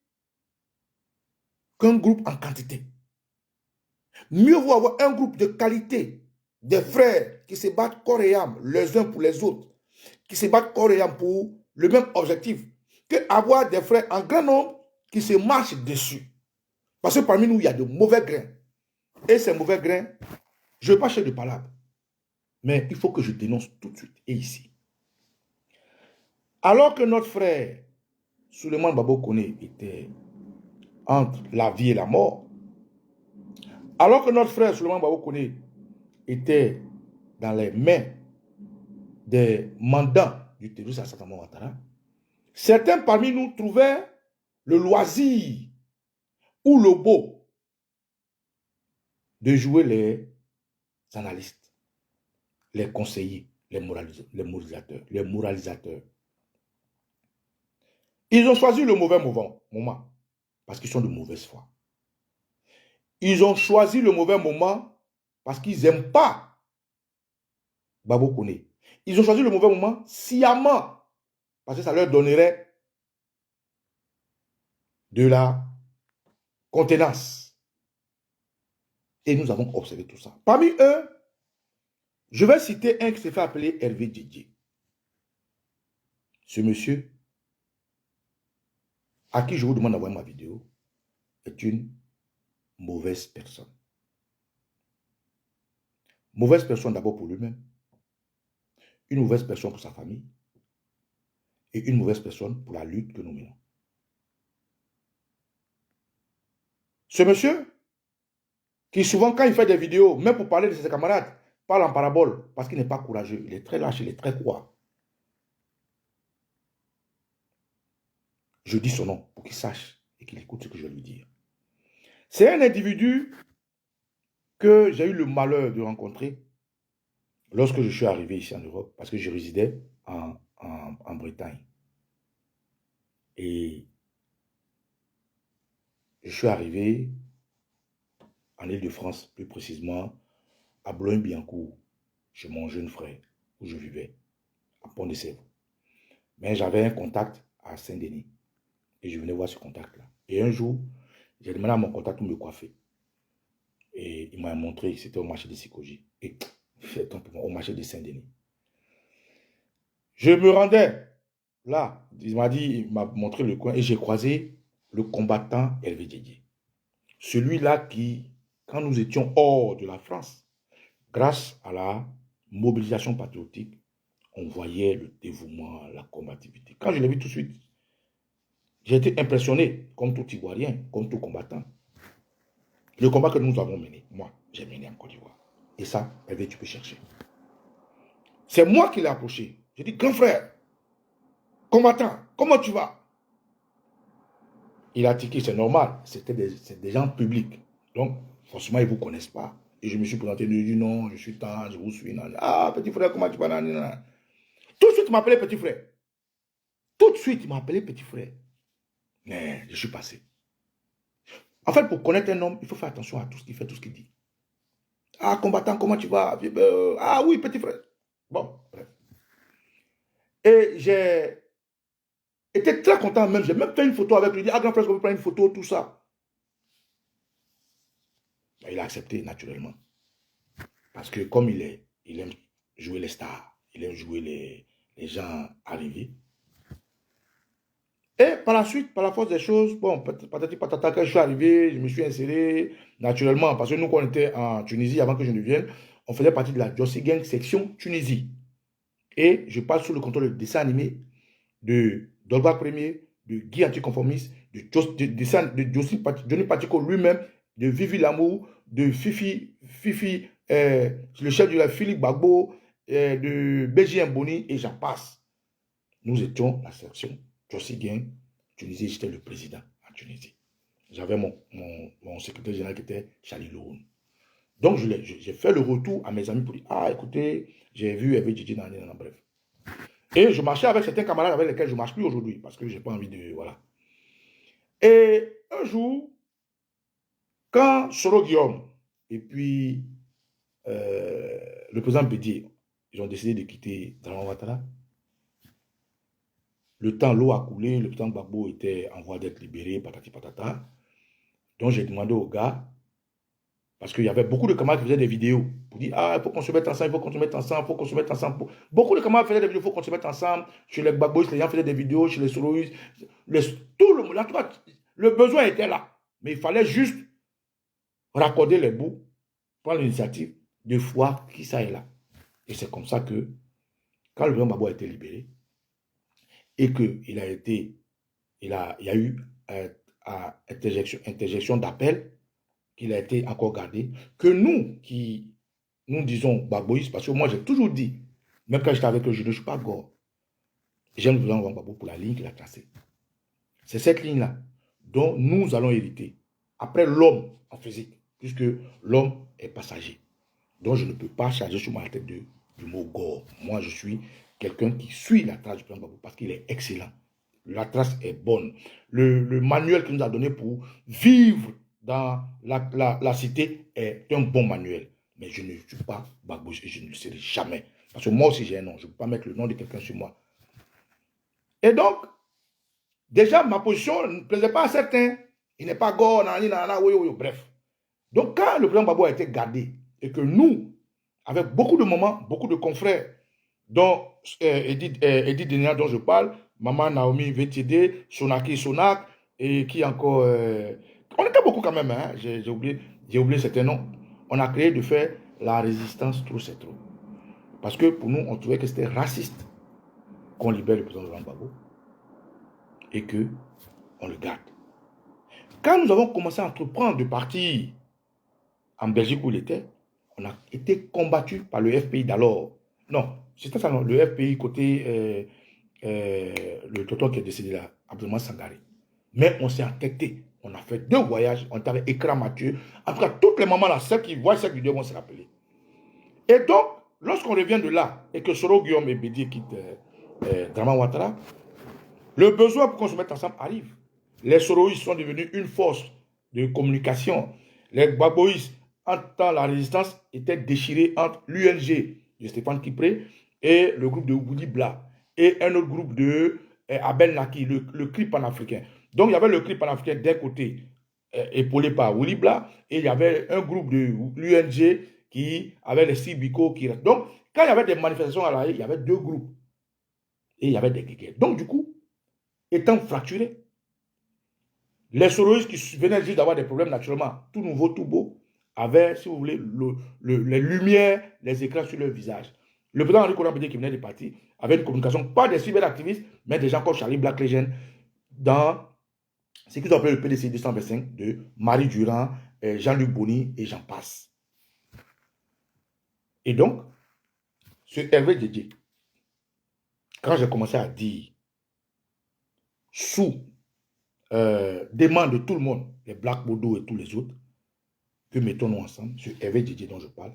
qu'un groupe en quantité. Mieux vaut avoir un groupe de qualité, des frères qui se battent corps et âme les uns pour les autres, qui se battent corps et âme pour le même objectif, qu'avoir des frères en grand nombre qui se marchent dessus. Parce que parmi nous, il y a de mauvais grains. Et ces mauvais grains, je ne veux pas chercher de palabres. Mais il faut que je dénonce tout de suite et ici. Alors que notre frère Souleymane Babo Koné était entre la vie et la mort, alors que notre frère Souleymane Babo Koné était dans les mains des mandants du terroriste à Santa Ouattara, certains parmi nous trouvaient le loisir ou le beau de jouer les analystes, les conseillers, les moralisateurs. Ils ont choisi le mauvais moment parce qu'ils sont de mauvaise foi. Ils ont choisi le mauvais moment parce qu'ils n'aiment pas Babo Koné. Ils ont choisi le mauvais moment sciemment parce que ça leur donnerait de la contenance. Et nous avons observé tout ça. Parmi eux, je vais citer un qui s'est fait appeler Hervé Didier. Ce monsieur à qui je vous demande d'envoyer ma vidéo, est une mauvaise personne. Mauvaise personne d'abord pour lui-même, une mauvaise personne pour sa famille et une mauvaise personne pour la lutte que nous menons. Ce monsieur, qui souvent quand il fait des vidéos, même pour parler de ses camarades, parle en parabole parce qu'il n'est pas courageux, il est très lâche, il est très quoi. Je dis son nom pour qu'il sache et qu'il écoute ce que je vais lui dire. C'est un individu que j'ai eu le malheur de rencontrer lorsque je suis arrivé ici en Europe, parce que je résidais en Bretagne. Et je suis arrivé en Île-de-France, plus précisément à Boulogne-Billancourt, chez mon jeune frère, où je vivais, à Pont-de-Sèvres. Mais j'avais un contact à Saint-Denis. Et je venais voir ce contact-là. Et un jour, j'ai demandé à mon contact de me coiffer. Et il m'a montré, c'était au marché de Sikoji. Et au marché de Saint-Denis. Je me rendais là. Il m'a montré le coin et j'ai croisé le combattant Hervé Didier. Celui-là qui, quand nous étions hors de la France, grâce à la mobilisation patriotique, on voyait le dévouement, la combativité. Quand je l'ai vu tout de suite, j'ai été impressionné, comme tout Ivoirien, comme tout combattant. Le combat que nous avons mené, moi, j'ai mené en Côte d'Ivoire. Et ça, Hervé, tu peux chercher. C'est moi qui l'ai approché. J'ai dit, grand frère, combattant, comment tu vas? Il a tiqué, c'est normal. C'est des gens publics. Donc, forcément, ils ne vous connaissent pas. Et je me suis présenté, je lui ai dit, non, je suis tant, je vous suis. Nan. Ah, petit frère, comment tu vas? Nan. Tout de suite, il m'a appelé petit frère. Tout de suite, il m'a appelé petit frère. Mais je suis passé. En fait, pour connaître un homme, il faut faire attention à tout ce qu'il fait, tout ce qu'il dit. Ah, combattant, comment tu vas? Ah oui, petit frère. Bon, bref. Et j'ai été très content même. J'ai même fait une photo avec lui. Il dit, ah, grand frère, on peut prendre une photo, tout ça. Il a accepté naturellement. Parce que comme il aime jouer les stars, il aime jouer les gens arrivés. Et par la suite, par la force des choses, bon, patati patata, quand je suis arrivé, je me suis inséré naturellement, parce que nous, quand on était en Tunisie, avant que je ne vienne, on faisait partie de la Jossi Gang section Tunisie. Et je parle sous le contrôle de dessin animé de Dolbach Premier, de Guy Anticonformiste, de Johnny Patico lui-même, de Vivi Lamour, de Fifi, le chef de la Philippe Bagbo, de Béji Mboni, et j'en passe. Nous étions la section Jossi Gang Tunisie, j'étais le président en Tunisie. J'avais mon secrétaire général qui était Charlie Lohun. Donc, j'ai fait le retour à mes amis pour dire, ah, écoutez, j'ai vu Hervé Didier dans bref. Et je marchais avec certains camarades avec lesquels je ne marche plus aujourd'hui, parce que je n'ai pas envie de, voilà. Et un jour, quand Soro Guillaume et puis le président Bédier, ils ont décidé de quitter Draman Ouattara, le temps, l'eau a coulé, le président Gbagbo était en voie d'être libéré, patati patata. Donc j'ai demandé aux gars, parce qu'il y avait beaucoup de camarades qui faisaient des vidéos pour dire, ah, il faut qu'on se mette ensemble, il faut qu'on se mette ensemble, il faut qu'on se mette ensemble. Beaucoup de camarades faisaient des vidéos, il faut qu'on se mette ensemble. Chez les Gbagboïs, les gens faisaient des vidéos, chez les Soroïs. Tout le monde, le besoin était là. Mais il fallait juste raccorder les bouts, prendre l'initiative de voir qui ça est là. Et c'est comme ça que, quand le président Gbagbo a été libéré, et qu'il y a eu interjection d'appel, qu'il a été encore gardé, que nous disons Gbagboïs, parce que moi j'ai toujours dit, même quand j'étais avec eux, je ne suis pas gore. J'aime le président Gbagbo pour la ligne qu'il a tracée. C'est cette ligne-là dont nous allons hériter. Après l'homme en physique, puisque l'homme est passager. Donc je ne peux pas charger sur ma tête du mot gore. Moi je suis quelqu'un qui suit la trace du président Gbagbo parce qu'il est excellent. La trace est bonne. Le manuel qu'il nous a donné pour vivre dans la cité est un bon manuel. Mais je ne suis pas Gbagbo et je ne le serai jamais. Parce que moi aussi j'ai un nom. Je ne peux pas mettre le nom de quelqu'un sur moi. Et donc, déjà ma position ne plaisait pas à certains. Il n'est pas gore, bref. Donc quand le président Gbagbo a été gardé et que nous, avec beaucoup de moments, beaucoup de confrères, dont Edith Denia dont je parle, Maman Naomi VTD, Sonaki Sonak, et qui encore... on était beaucoup quand même, hein, j'ai oublié certains noms. On a créé de faire la résistance trop c'est trop. Parce que pour nous, on trouvait que c'était raciste qu'on libère le président Laurent Gbagbo et qu'on le garde. Quand nous avons commencé à entreprendre de partir en Belgique où il était, on a été combattu par le FPI d'alors. Non, c'était ça, non, le FPI côté le tonton qui est décédé là, Abdoulaye Sangaré. Mais on s'est entêté. On a fait 2 voyages. On était avec Écran Mathieu. En tout cas, toutes les mamans là, celles qui voient cette vidéo vont se rappeler. Et donc, lorsqu'on revient de là et que Soro Guillaume et Bédier quittent Draman Ouattara, le besoin pour qu'on se mette ensemble arrive. Les Soroïstes sont devenus une force de communication. Les Gbagboïstes, en temps la résistance, étaient déchirés entre l'UNG de Stéphane Kipré et le groupe de Oboudi Bla et un autre groupe de Abel Naki, le CRI panafricain. Donc il y avait le CRI panafricain d'un côté, épaulé par Willy Bla, et il y avait un groupe de l'UNG qui avait les Sibiko qui restent. Donc quand il y avait des manifestations à l'arrêt, il y avait 2 groupes. Et il y avait des guerres. Donc du coup, étant fracturés, les Soroïstes qui venaient juste d'avoir des problèmes naturellement, tout nouveau, tout beau, avaient, si vous voulez, les lumières, les écrans sur leur visage. Le président Henri Konan Bédié qui venait des partis avait une communication, pas des cyberactivistes, mais des gens comme Charlie Black Legend, dans ce qu'ils ont appelé le PDC 225 de Marie Durand, Jean-Luc Bonny et j'en passe. Et donc, ce Hervé Didier, quand j'ai commencé à dire, sous demande de tout le monde, les Black Bodo et tous les autres, que mettons-nous ensemble, ce Hervé Didier dont je parle,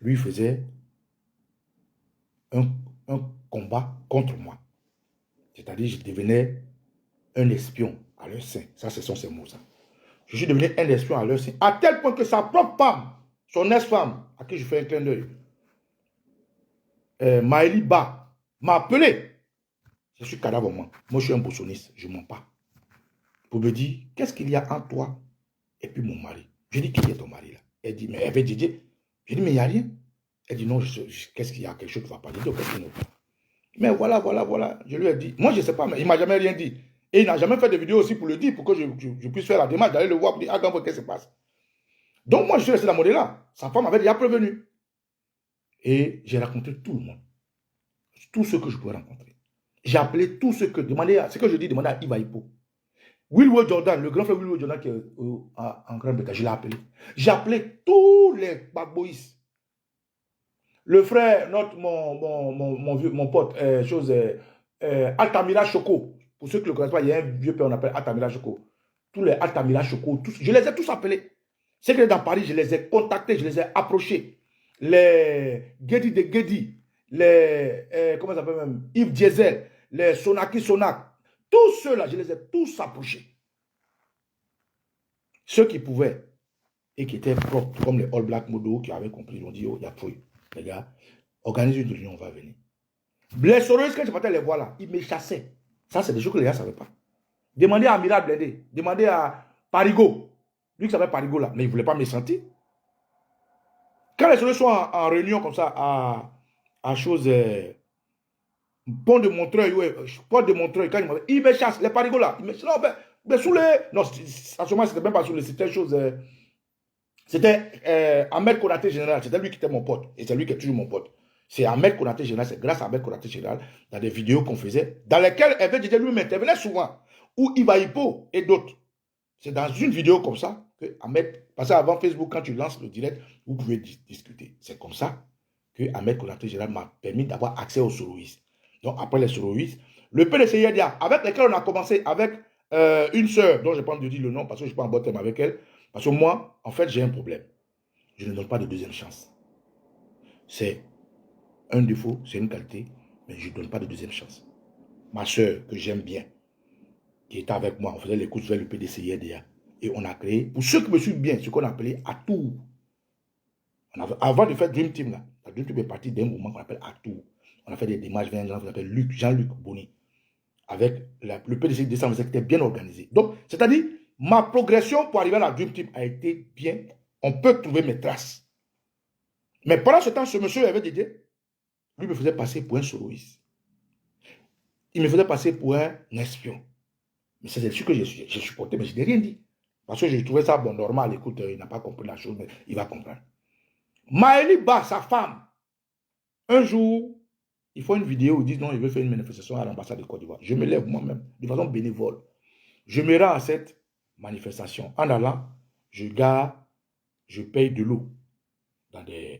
lui faisait un combat contre moi. C'est-à-dire, je devenais un espion à leur sein. Ça, ce sont ces mots, ça. Je suis devenu un espion à leur sein, à tel point que sa propre femme, son ex-femme, à qui je fais un clin d'œil, Maëlie Ba, m'a appelé. Je suis cadavre, moi. Moi, je suis un boussoniste, je ne mens pas. Pour me dire, qu'est-ce qu'il y a en toi et puis mon mari. Je dis, qui est ton mari là? Elle dit, mais Hervé Didier. Je dis, mais il n'y a rien. Elle dit, non, qu'est-ce qu'il y a? Quelque chose qui ne va pas. Je dis, qu'est-ce qu'il ne va pas? Mais voilà. Je lui ai dit, moi je ne sais pas, mais il ne m'a jamais rien dit. Et il n'a jamais fait de vidéo aussi pour le dire, pour que je puisse faire la démarche, d'aller le voir pour dire, ah, qu'est-ce qui se passe? Donc moi, je suis resté dans mon là. Sa femme m'avait déjà prévenu. Et j'ai raconté tout le monde. Tout ce que je pouvais rencontrer. J'ai appelé tout ce que, ce que je dis, demandez à Iva Hippo. Wilwood Jordan, le grand frère Wilwood Jordan qui est en Grande-Bretagne, je l'ai appelé. J'ai appelé tous les Gbagboïstes. Le frère, mon pote, Altamira Choco. Pour ceux qui ne le connaissent pas, il y a un vieux père, on appelle Altamira Choco. Tous les Altamira Choco, je les ai tous appelés. Ceux qui sont dans Paris, je les ai contactés, je les ai approchés. Les Gedi de Gedi, les, comment ça s'appelle même, Yves Diesel, les Sonaki Sonak. Tous ceux-là, je les ai tous approchés. Ceux qui pouvaient et qui étaient propres, comme les All Black Modo, qui avaient compris, ils ont dit, oh, il y a fouille. Les gars, organisez une réunion, on va venir. Les Soros, quand je partais les voir là, ils me chassaient. Ça, c'est des choses que les gars ne savaient pas. Demandez à Amiral Blindé, demandez à Parigo. Lui qui savait Parigo là, mais il ne voulait pas me sentir. Quand les Soros sont en réunion comme ça, à chose... Pont de Montreuil, ouais, Pont de Montreuil, quand il me chasse, les Parigots là, il me chasse, non, ben sous les, non, à ce moment, c'était même pas sous les, c'était chose, c'était Ahmed Konaté Général, c'était lui qui était mon pote, et c'est lui qui est toujours mon pote. C'est Ahmed Konaté Général, c'est grâce à Ahmed Konaté Général, dans des vidéos qu'on faisait, dans lesquelles Hervé Didier lui m'intervenait souvent, ou Iva Hippo et d'autres. C'est dans une vidéo comme ça que Ahmed, parce qu'avant Facebook, quand tu lances le direct, vous pouvez discuter. C'est comme ça que Ahmed Konaté Général m'a permis d'avoir accès aux soloistes. Donc, après les soloistes, le PDCIDA, avec lesquels on a commencé avec une sœur, dont je n'ai pas envie de dire le nom, parce que je ne suis pas en bon terme avec elle, parce que moi, en fait, j'ai un problème. Je ne donne pas de deuxième chance. C'est un défaut, c'est une qualité, mais je ne donne pas de deuxième chance. Ma sœur, que j'aime bien, qui était avec moi, on faisait les courses vers le PDCIDA, et on a créé, pour ceux qui me suivent bien, ce qu'on a appelé Atour. Avant de faire Dream Team, là, la Dream Team est partie d'un mouvement qu'on appelle Atour. On a fait des démarches vers un grand qui s'appelle Jean-Luc Bonny. Avec le PDC 225 qui était bien organisé. Donc, c'est-à-dire, ma progression pour arriver à la Dream Team a été bien. On peut trouver mes traces. Mais pendant ce temps, ce monsieur avait dit, lui me faisait passer pour un soloiste. Il me faisait passer pour un espion. Mais c'est ce que j'ai supporté, mais je n'ai rien dit. Parce que je trouvais ça bon, normal. Écoute, il n'a pas compris la chose, mais il va comprendre. Maëli Ba, sa femme, un jour, il faut une vidéo où ils disent non, il veut faire une manifestation à l'ambassade de Côte d'Ivoire. Je me lève moi-même, de façon bénévole. Je me rends à cette manifestation. En allant, je garde, je paye de l'eau.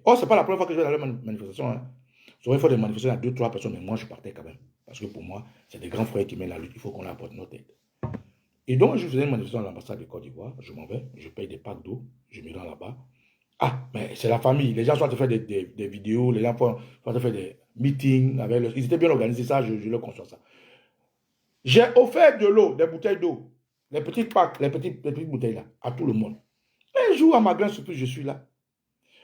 Oh, c'est pas la première fois que je vais dans la manifestation. Hein. Souvent, il faut des manifestations à 2-3 personnes, mais moi, je partais quand même. Parce que pour moi, c'est des grands frères qui mènent la lutte. Il faut qu'on apporte nos têtes. Et donc, je faisais une manifestation à l'ambassade de Côte d'Ivoire. Je m'en vais, je paye des packs d'eau, je me rends là-bas. Ah, mais c'est la famille. Les gens sont en train de faire des vidéos, les gens sont en train de faire des meetings. Ils étaient bien organisés, ça, je leur conçois ça. J'ai offert de l'eau, des bouteilles d'eau, les petites packs, les petites bouteilles là, à tout le monde. Un jour, à ma grande surprise, je suis là.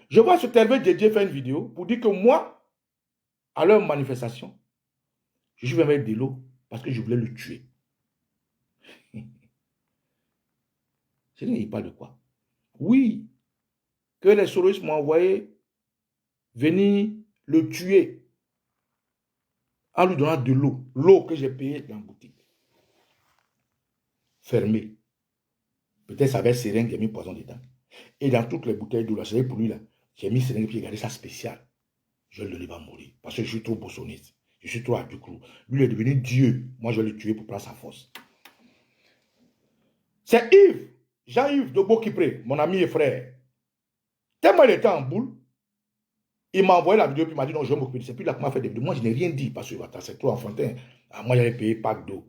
Je vois ce Hervé Didier faire une vidéo pour dire que moi, à leur manifestation, je suis venu mettre de l'eau parce que je voulais le tuer. Je ne dis pas de quoi. Oui, que les sororistes m'ont envoyé venir le tuer en lui donnant de l'eau. L'eau que j'ai payée dans la boutique. Fermée. Peut-être ça avait seringue, j'ai mis poison dedans. Et dans toutes les bouteilles d'eau, là, c'est pour lui là, j'ai mis seringue et puis j'ai gardé ça spécial. Je le va mourir. Parce que je suis trop bossoniste. Je suis trop à du clou. Lui il est devenu Dieu. Moi, je vais le tuer pour prendre sa force. C'est Yves, Jean-Yves de Bokipré, mon ami et frère. Tellement il était en boule, il m'a envoyé la vidéo, puis il m'a dit non, je vais m'occuper. C'est plus là qu'on m'a fait des vidéos. Moi, je n'ai rien dit parce que c'est trop enfantin. Moi, j'avais payé pack d'eau.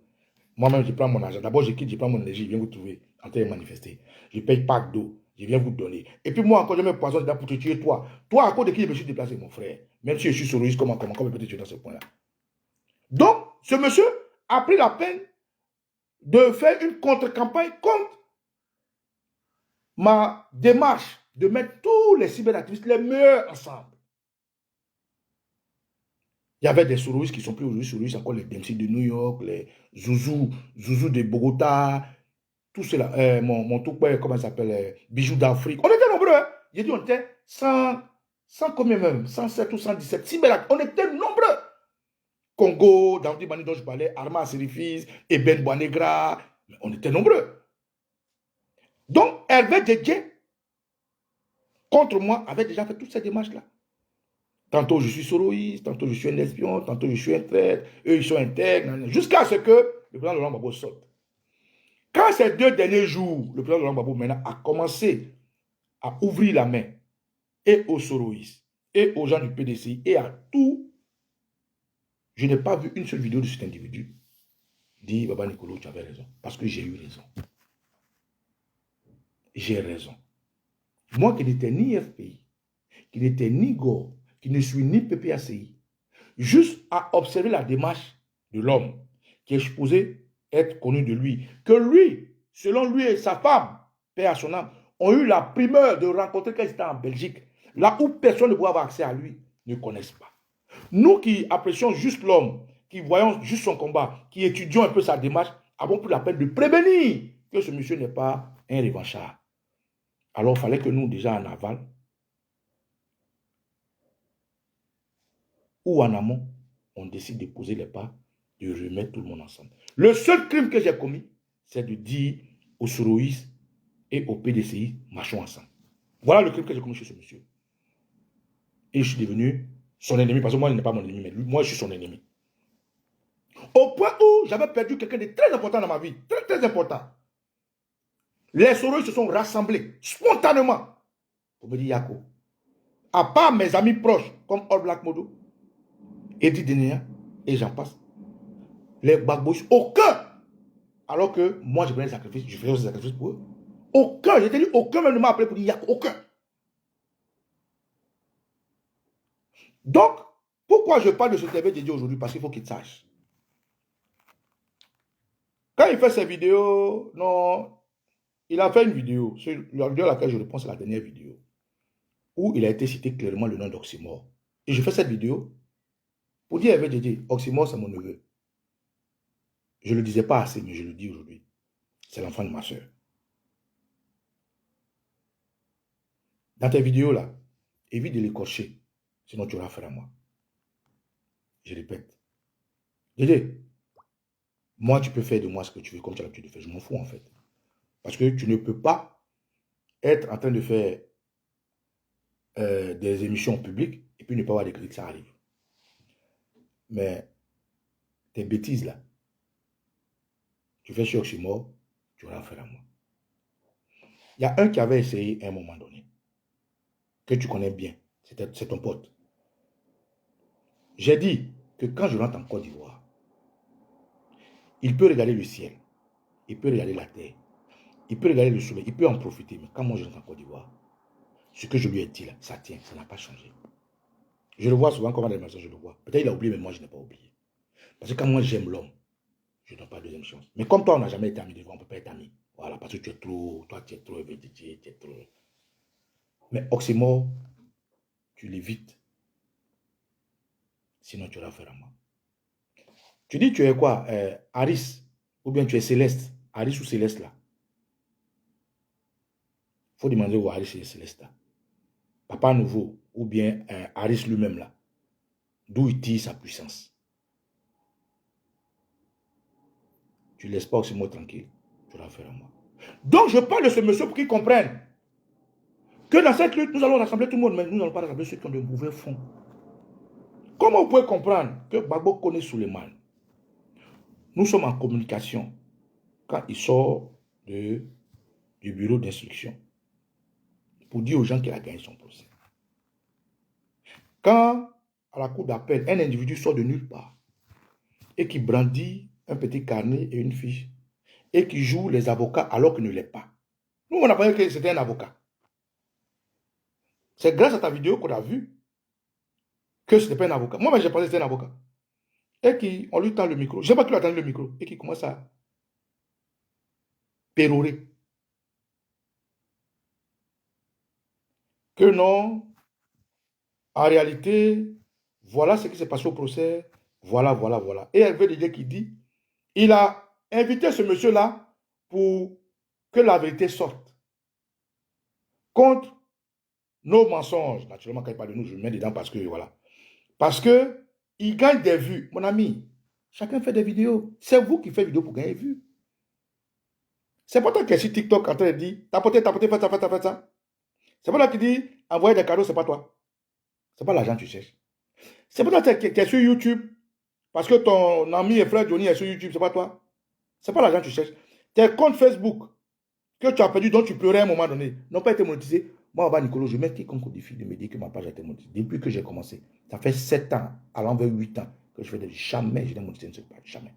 Moi-même, je prends mon argent. D'abord, je quitte, je prends mon énergie, je viens vous trouver en train de manifester. Je paye pack d'eau. Je viens vous donner. Et puis moi, encore, je mets poison dedans pour te tuer, toi. Toi, à cause de qui je me suis déplacé, mon frère. Même si je suis soroiste, comment je peux te tuer dans ce point-là. Donc, ce monsieur a pris la peine de faire une contre-campagne contre ma démarche de mettre tous les cyberactivistes les meilleurs ensemble. Il y avait des sororistes qui sont plus aujourd'hui sororistes, encore les Dempsey de New York, les Zouzou de Bogota, tout cela, mon tout père, comment ça s'appelle, Bijoux d'Afrique. On était nombreux, hein? J'ai dit on était 100 combien même, 107 ou 117, cyberactivistes, on était nombreux. Congo, Daoudi Bani dont je parlais, Arma Serifis, Eben Boanegra, on était nombreux. Donc, Hervé Didier, contre moi, avait déjà fait toutes ces démarches-là. Tantôt je suis soroïste, tantôt je suis un espion, tantôt je suis un traître, eux ils sont intègres, jusqu'à ce que le président Laurent Gbagbo sorte. Quand ces 2 derniers jours, le président Laurent Gbagbo maintenant a commencé à ouvrir la main et aux soroïstes, et aux gens du PDCI, et à tout, je n'ai pas vu une seule vidéo de cet individu dire Baba Nicolo, tu avais raison, parce que j'ai eu raison. J'ai raison. Moi qui n'étais ni FPI, qui n'étais ni GOR, qui ne suis ni PPACI, juste à observer la démarche de l'homme qui est supposé être connu de lui, que lui, selon lui et sa femme, paix à son âme, ont eu la primeur de rencontrer quand ils étaient en Belgique, là où personne ne pouvait avoir accès à lui, ne connaissent pas. Nous qui apprécions juste l'homme, qui voyons juste son combat, qui étudions un peu sa démarche, avons pris la peine de prévenir que ce monsieur n'est pas un revanchard. Alors il fallait que nous, déjà en aval, ou en amont, on décide de poser les pas, de remettre tout le monde ensemble. Le seul crime que j'ai commis, c'est de dire aux soroïstes et au PDCI, marchons ensemble. Voilà le crime que j'ai commis chez ce monsieur. Et je suis devenu son ennemi, parce que moi, il n'est pas mon ennemi, mais lui, moi, je suis son ennemi. Au point où j'avais perdu quelqu'un de très important dans ma vie, très, très important. Les soroïstes se sont rassemblés spontanément pour me dire, Yako, à part mes amis proches, comme All Black Modo, Eddie Denea, et j'en passe, les Bagbois, aucun, alors que moi, je prenais des sacrifices, je faisais des sacrifices pour eux. Aucun, j'ai dit, aucun même ne m'a appelé pour dire Yako, aucun. Donc, pourquoi je parle de ce TV dédié aujourd'hui? Parce qu'il faut qu'il sache. Quand il fait ses vidéos, non, il a fait une vidéo, la vidéo à laquelle je réponds, c'est la dernière vidéo, où il a été cité clairement le nom d'Oxymore. Et je fais cette vidéo pour dire avec Dédé, Oxymore, c'est mon neveu. Je ne le disais pas assez, mais je le dis aujourd'hui. C'est l'enfant de ma soeur. Dans tes vidéos là, évite de l'écorcher, sinon tu auras affaire à moi. Je répète. Dédé, Moi, tu peux faire de moi ce que tu veux, comme tu as l'habitude de faire. Je m'en fous, en fait. Parce que tu ne peux pas être en train de faire des émissions publiques et puis ne pas avoir des critiques, ça arrive. Mais tes bêtises, là, tu fais sûr que je suis mort, tu auras affaire à moi. Il y a un qui avait essayé à un moment donné, que tu connais bien, c'est ton pote. J'ai dit que quand je rentre en Côte d'Ivoire, il peut regarder le ciel, il peut regarder la terre, il peut regarder le soleil, il peut en profiter. Mais quand moi je rentre en Côte d'Ivoire, ce que je lui ai dit là, ça tient, ça n'a pas changé. Je le vois souvent comme dans les messages, je le vois. Peut-être il a oublié, mais moi je n'ai pas oublié. Parce que quand moi j'aime l'homme, je ne donne pas de deuxième chance. Mais comme toi, on n'a jamais été amis devant, on ne peut pas être amis. Voilà, parce que tu es trop, toi tu es trop hérédité, tu es trop. Mais Oxymore, tu l'évites. Sinon tu auras affaire à moi. Tu dis tu es quoi, Aris, ou bien tu es Céleste, Aris ou Céleste là. Il faut demander où Aris et Céleste là. Papa Nouveau, ou bien Aris lui-même là. D'où il tire sa puissance. Tu ne laisses pas Oxymore tranquille, tu auras affaire à moi. Donc je parle de ce monsieur pour qu'il comprenne que dans cette lutte, nous allons rassembler tout le monde, mais nous n'allons pas rassembler ceux qui ont de mauvais fonds. Comment vous pouvez comprendre que Gbagbo connaît Suleiman? Nous sommes en communication quand il sort du bureau d'instruction pour dire aux gens qu'il a gagné son procès. Quand, à la cour d'appel, un individu sort de nulle part et qui brandit un petit carnet et une fiche et qui joue les avocats alors qu'il ne l'est pas. Nous, on a pensé que c'était un avocat. C'est grâce à ta vidéo qu'on a vu que ce n'était pas un avocat. Moi, j'ai pensé que c'était un avocat. Et on lui tend le micro. Je ne sais pas qui lui a tendu le micro. Et qui commence à pérorer. Que non, en réalité, voilà ce qui s'est passé au procès. Voilà, voilà, voilà. Et elle veut dire qu'il dit, il a invité ce monsieur-là pour que la vérité sorte. Contre nos mensonges. Naturellement, quand il parle de nous, je le mets dedans parce que, voilà. Parce que il gagne des vues. Mon ami, chacun fait des vidéos. C'est vous qui faites des vidéos pour gagner des vues. C'est pas toi qui es sur TikTok en train de dire, tapoter, faites ça, faites ça. C'est pas toi qui dit, envoyer des cadeaux, c'est pas toi. C'est pas l'argent que tu cherches. C'est pas toi qui es sur YouTube, parce que ton ami et frère Johnny est sur YouTube, c'est pas toi. C'est pas l'argent que tu cherches. Tes comptes Facebook que tu as perdu, dont tu pleurais à un moment donné, n'ont pas été monétisés. Moi, Nicolas, je mets quiconque au défi de me dire que ma page a été monétisée. Depuis que j'ai commencé, ça fait 7 ans, allant vers 8 ans, que je fais des... Jamais je n'ai monétisé une seule page. Jamais.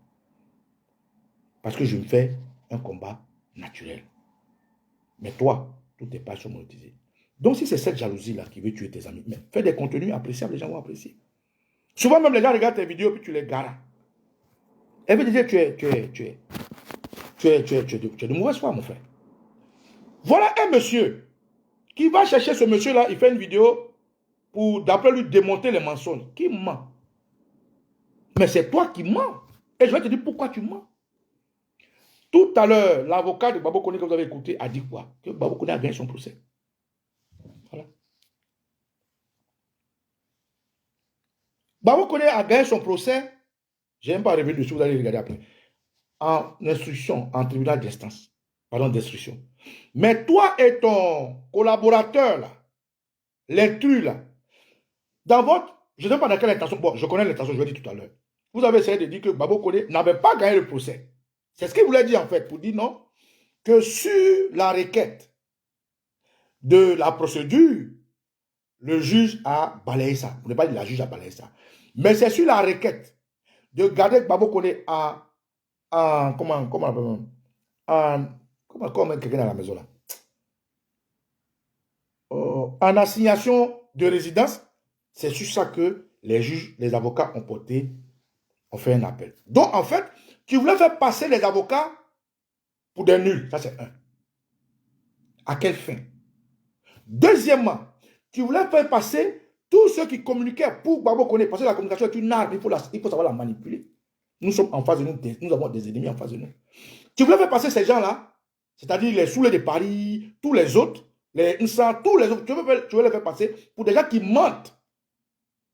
Parce que je me fais un combat naturel. Mais toi, toutes tes pages sont monétisées. Donc, si c'est cette jalousie-là qui veut tuer tes amis, mais fais des contenus appréciables, les gens vont apprécier. Souvent, même les gens regardent tes vidéos puis tu les garas. Elle veut dire tu es de mauvaise foi, mon frère. Voilà un monsieur qui va chercher ce monsieur-là, il fait une vidéo pour, d'après lui, démonter les mensonges. Qui ment? Mais c'est toi qui mens. Et je vais te dire pourquoi tu mens. Tout à l'heure, l'avocat de Gbagbo Koné que vous avez écouté a dit quoi? Que Gbagbo Koné a gagné son procès. Voilà. Gbagbo Koné a gagné son procès. Je n'aime pas revenir dessus, vous allez regarder après. En instruction, en tribunal d'instance. Pardon, d'instruction. Mais toi et ton collaborateur, là, l'intrus, là, dans votre... Je ne sais pas dans quelle intention. Bon, je connais l'intention, je l'ai dit tout à l'heure. Vous avez essayé de dire que Gbagbo Koné n'avait pas gagné le procès. C'est ce qu'il voulait dire en fait, pour dire non, que sur la requête de la procédure, le juge a balayé ça. Vous ne pouvez pas dire la juge a balayé ça. Mais c'est sur la requête de garder Gbagbo Koné comment quelqu'un à la maison là. En assignation de résidence, c'est sur ça que les juges, les avocats ont fait un appel. Donc en fait, tu voulais faire passer les avocats pour des nuls. Ça, c'est un. À quelle fin? Deuxièmement, tu voulais faire passer tous ceux qui communiquaient pour Gbagbo Koné. Parce que la communication est une arme, il faut savoir la manipuler. Nous sommes en face de nous, nous avons des ennemis en face de nous. Tu voulais faire passer ces gens-là, c'est-à-dire les Soulés de Paris, tous les autres, les Nsan, tous les autres, tu veux les faire passer pour des gens qui mentent.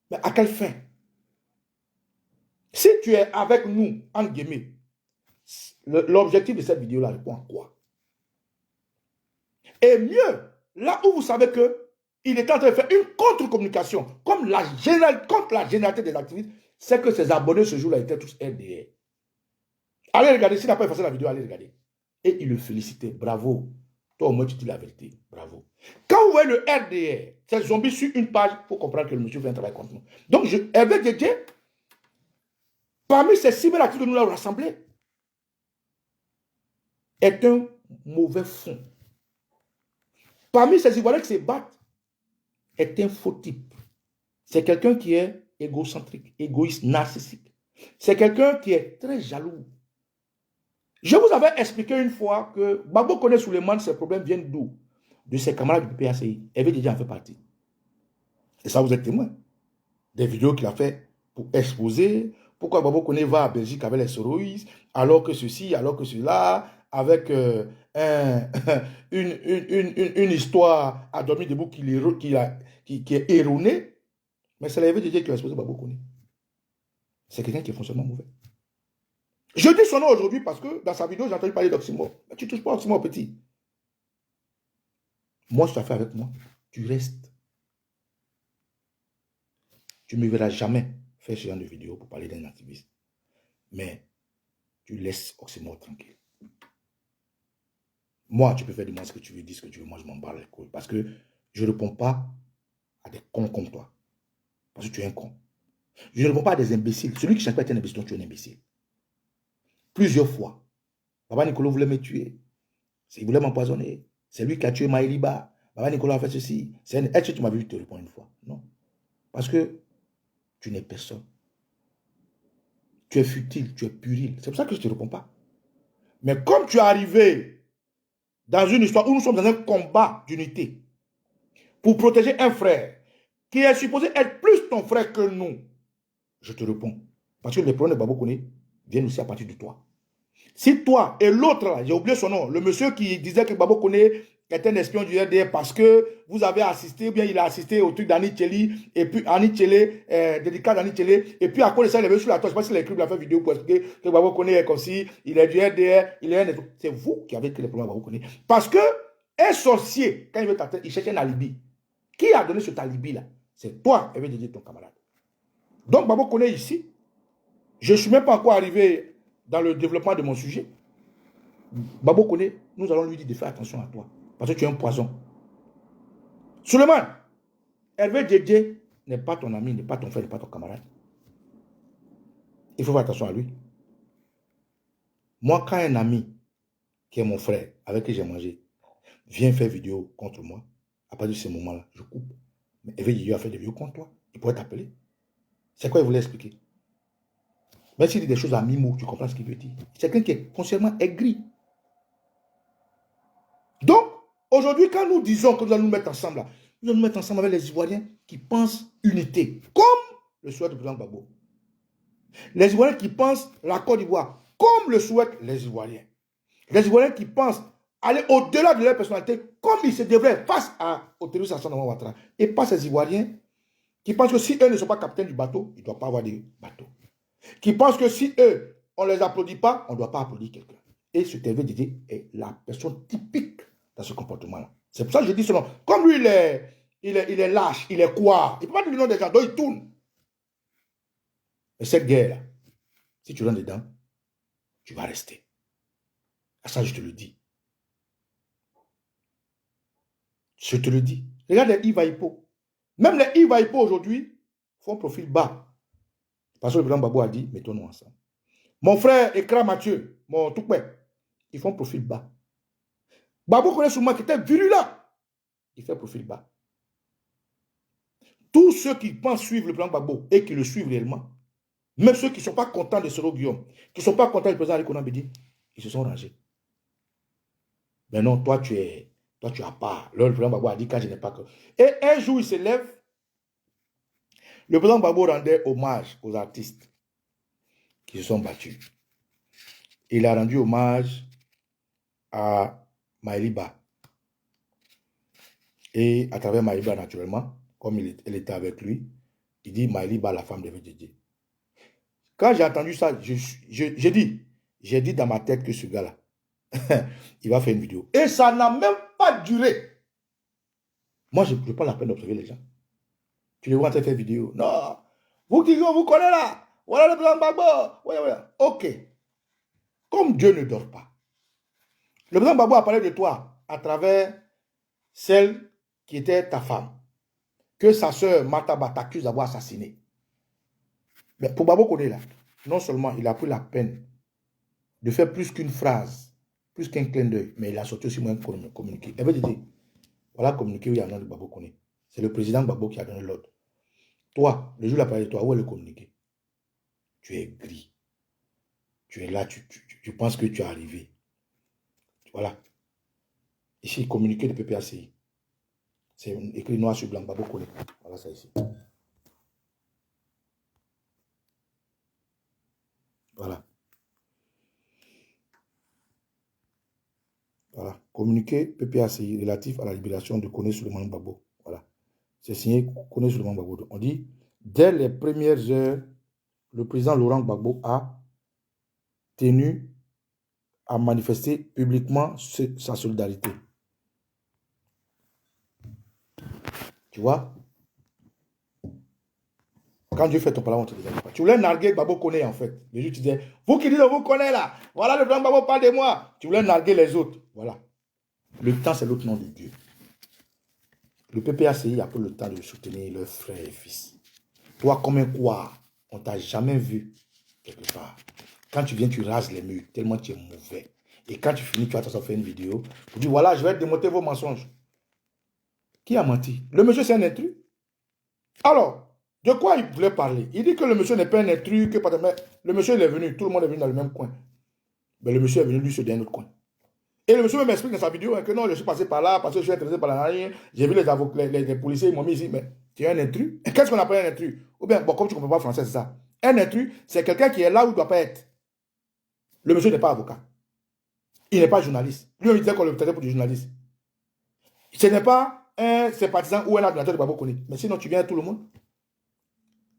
Mais à quelle fin? Si tu es avec nous, en guillemets, L'objectif de cette vidéo-là répond à quoi? Et mieux, là où vous savez qu'il est en train de faire une contre-communication contre la généralité des activistes, c'est que ses abonnés ce jour-là étaient tous RDR. Allez regarder, s'il n'a pas effacé la vidéo, allez regarder. Et il le félicitait, bravo. Toi au moins tu dis la vérité, bravo. Quand vous voyez le RDR, c'est le zombie sur une page, il faut comprendre que le monsieur vient travailler contre nous. Donc, Hervé Djedje, parmi ces cyberactifs que nous l'avons rassemblés, est un mauvais fond. Parmi ces Ivoiriens qui se battent, est un faux type. C'est quelqu'un qui est égocentrique, égoïste, narcissique. C'est quelqu'un qui est très jaloux. Je vous avais expliqué une fois que Babo connaît Souleymane, ses problèmes viennent d'où? De ses camarades du PACI. Hervé Djedje en fait partie. Et ça, vous êtes témoin. Des vidéos qu'il a fait pour exposer pourquoi Babo Koné va à Belgique avec les Soroïs, alors que ceci, alors que cela, avec une histoire à dormir debout qui est erronée. Mais c'est Hervé Djedje qui a exposé Babo Koné. C'est quelqu'un qui est foncièrement mauvais. Je dis son nom aujourd'hui parce que dans sa vidéo, j'ai entendu parler d'Oxymore. Mais tu ne touches pas Oxymore petit. Moi, si tu as fait avec moi, tu restes. Tu ne me verras jamais faire ce genre de vidéo pour parler d'un activiste. Mais tu laisses Oxymore tranquille. Moi, tu peux faire de moi ce que tu veux, dire ce que tu veux. Moi, je m'en bats les couilles. Parce que je ne réponds pas à des cons comme toi. Parce que tu es un con. Je ne réponds pas à des imbéciles. Celui qui ne cherche pas à être un imbécile, donc tu es un imbécile. Plusieurs fois. Baba Nicolas voulait me tuer. Il voulait m'empoisonner. C'est lui qui a tué Maëliba. Baba Nicolas a fait ceci. Est-ce que tu m'as vu te répondre une fois? Non. Parce que tu n'es personne. Tu es futile, tu es puéril. C'est pour ça que je ne te réponds pas. Mais comme tu es arrivé dans une histoire où nous sommes dans un combat d'unité pour protéger un frère qui est supposé être plus ton frère que nous, je te réponds. Parce que les problèmes de Babo Koné viennent aussi à partir de toi. Si toi et l'autre, là, j'ai oublié son nom, le monsieur qui disait que Babo Koné est un espion du RDR parce que vous avez assisté, ou bien il a assisté au truc d'Annie Tcheli, et puis Annie Tcheli, dédicat d'Annie Tcheli, et puis à cause de ça, il est venu sur la toile. Je ne sais pas s'il a écrit, il a fait une vidéo pour expliquer que Babo Koné est comme si, il est du RDR, il est un... C'est vous qui avez créé les problèmes à Babo Koné. Parce que un sorcier, quand il veut t'attendre, il cherche un alibi. Qui a donné cet alibi-là? C'est toi, Hervé Djedje, ton camarade. Donc Babo Koné ici, je ne suis même pas encore arrivé dans le développement de mon sujet. Babo Koné, nous allons lui dire de faire attention à toi. Parce que tu es un poison. Souleymane, Hervé Djedje n'est pas ton ami, n'est pas ton frère, n'est pas ton camarade. Il faut faire attention à lui. Moi, quand un ami, qui est mon frère, avec qui j'ai mangé, vient faire vidéo contre moi, à partir de ce moment-là, je coupe. Mais Hervé Djedje a fait des vidéos contre toi. Il pourrait t'appeler. C'est quoi il voulait expliquer? Même s'il dit des choses à mi-mot, tu comprends ce qu'il veut dire. C'est quelqu'un qui est foncièrement aigri. Donc, aujourd'hui, quand nous disons que nous allons nous mettre ensemble, là, nous allons nous mettre ensemble avec les Ivoiriens qui pensent unité, comme le souhait du président Gbagbo. Les Ivoiriens qui pensent la Côte d'Ivoire, comme le souhaitent les Ivoiriens. Les Ivoiriens qui pensent aller au-delà de leur personnalité, comme ils se devraient face au terroriste Alassane Ouattara. Et pas ces Ivoiriens qui pensent que si eux ne sont pas capitaines du bateau, il ne doit pas avoir de bateau. Qui pensent que si eux, on ne les applaudit pas, on ne doit pas applaudir quelqu'un. Et ce Hervé Djedje est la personne typique dans ce comportement-là. C'est pour ça que je dis ce nom. Comme lui, il est lâche, il est quoi? Il ne peut pas dire le nom des gens, donc il tourne. Mais cette guerre-là, si tu rentres dedans, tu vas rester. À ça, je te le dis. Je te le dis. Regarde les Ivaïpo. Même les Ivaïpo aujourd'hui font profil bas. Parce que le président Gbagbo a dit, mettons-nous ensemble. Mon frère Ekra Mathieu, mon Toukwe, ils font profil bas. Gbagbo connaît souvent qui était virulent. Il fait profil bas. Tous ceux qui pensent suivre le président Gbagbo et qui le suivent réellement, même ceux qui ne sont pas contents de Soro Guillaume, qui ne sont pas contents du président Ali Konan Bédi, ils se sont rangés. Mais non, toi tu as pas. Le président Gbagbo a dit quand je n'ai pas que. Et un jour il se lève. Le président Gbagbo rendait hommage aux artistes qui se sont battus. Il a rendu hommage à Maëliba. Et à travers Maëliba, naturellement, comme elle était avec lui, il dit Maëliba, la femme de Hervé Djedje. Quand j'ai entendu ça, j'ai dit, j'ai dit dans ma tête que ce gars-là, il va faire une vidéo. Et ça n'a même pas duré. Moi, je ne prends pas la peine d'observer les gens. Tu les vois en train de faire vidéo. Non. Vous qui vous connaissez là. Voilà le président Gbagbo. Voilà. Ok. Comme Dieu ne dort pas. Le président Gbagbo a parlé de toi à travers celle qui était ta femme. Que sa soeur Mataba t'accuse d'avoir assassiné. Mais pour Gbagbo Koné là, non seulement il a pris la peine de faire plus qu'une phrase, plus qu'un clin d'œil, mais il a sorti aussi moins communiqué. Il veut dire, voilà communiqué où il y a un nom de Gbagbo Koné. C'est le président Gbagbo qui a donné l'ordre. Toi, le jour où il a parlé de toi, où est le communiqué? Tu es gris. Tu es là, tu penses que tu es arrivé. Voilà. Ici, communiqué de PPACI. C'est écrit noir sur blanc, Gbagbo Koné. Voilà ça ici. Voilà. Voilà. Communiqué PPACI relatif à la libération de Koné Souleymane Gbagbo. Voilà. C'est signé Koné Souleymane Gbagbo. On dit, dès les premières heures, le président Laurent Gbagbo a tenu à manifester publiquement sa solidarité. Tu vois? Quand Dieu fait ton parlement, tu voulais narguer Gbagbo Koné en fait. Les gens tu disais, vous qui dites vous connaissez là, voilà le président Gbagbo parle de moi. Tu voulais narguer les autres. Voilà. Le temps, c'est l'autre nom de Dieu. Le PPACI a pris le temps de soutenir leurs frères et fils. Toi, comme un quoi, on t'a jamais vu quelque part. Quand tu viens, tu rases les murs, tellement tu es mauvais. Et quand tu finis, tu vas te faire une vidéo. Tu dis, voilà, je vais démonter vos mensonges. Qui a menti? Le monsieur, c'est un intrus. Alors, de quoi il voulait parler? Il dit que le monsieur n'est pas un intrus, que le monsieur il est venu, tout le monde est venu dans le même coin. Mais le monsieur est venu, lui, sur un autre coin. Et le monsieur m'explique dans sa vidéo que non, je suis passé par là, parce que je suis intéressé par la ligne, j'ai vu les avocats, les policiers, ils m'ont mis ici, mais tu es un intrus. Qu'est-ce qu'on appelle un intrus? Ou bien, bon, comme tu ne comprends pas français, c'est ça. Un intrus, c'est quelqu'un qui est là où il ne doit pas être. Le monsieur n'est pas avocat. Il n'est pas journaliste. Lui, il disait qu'on le traitait pour du journaliste. Ce n'est pas un sympathisant ou un admirateur de Gbagbo Koné. Mais sinon, tu viens à tout le monde.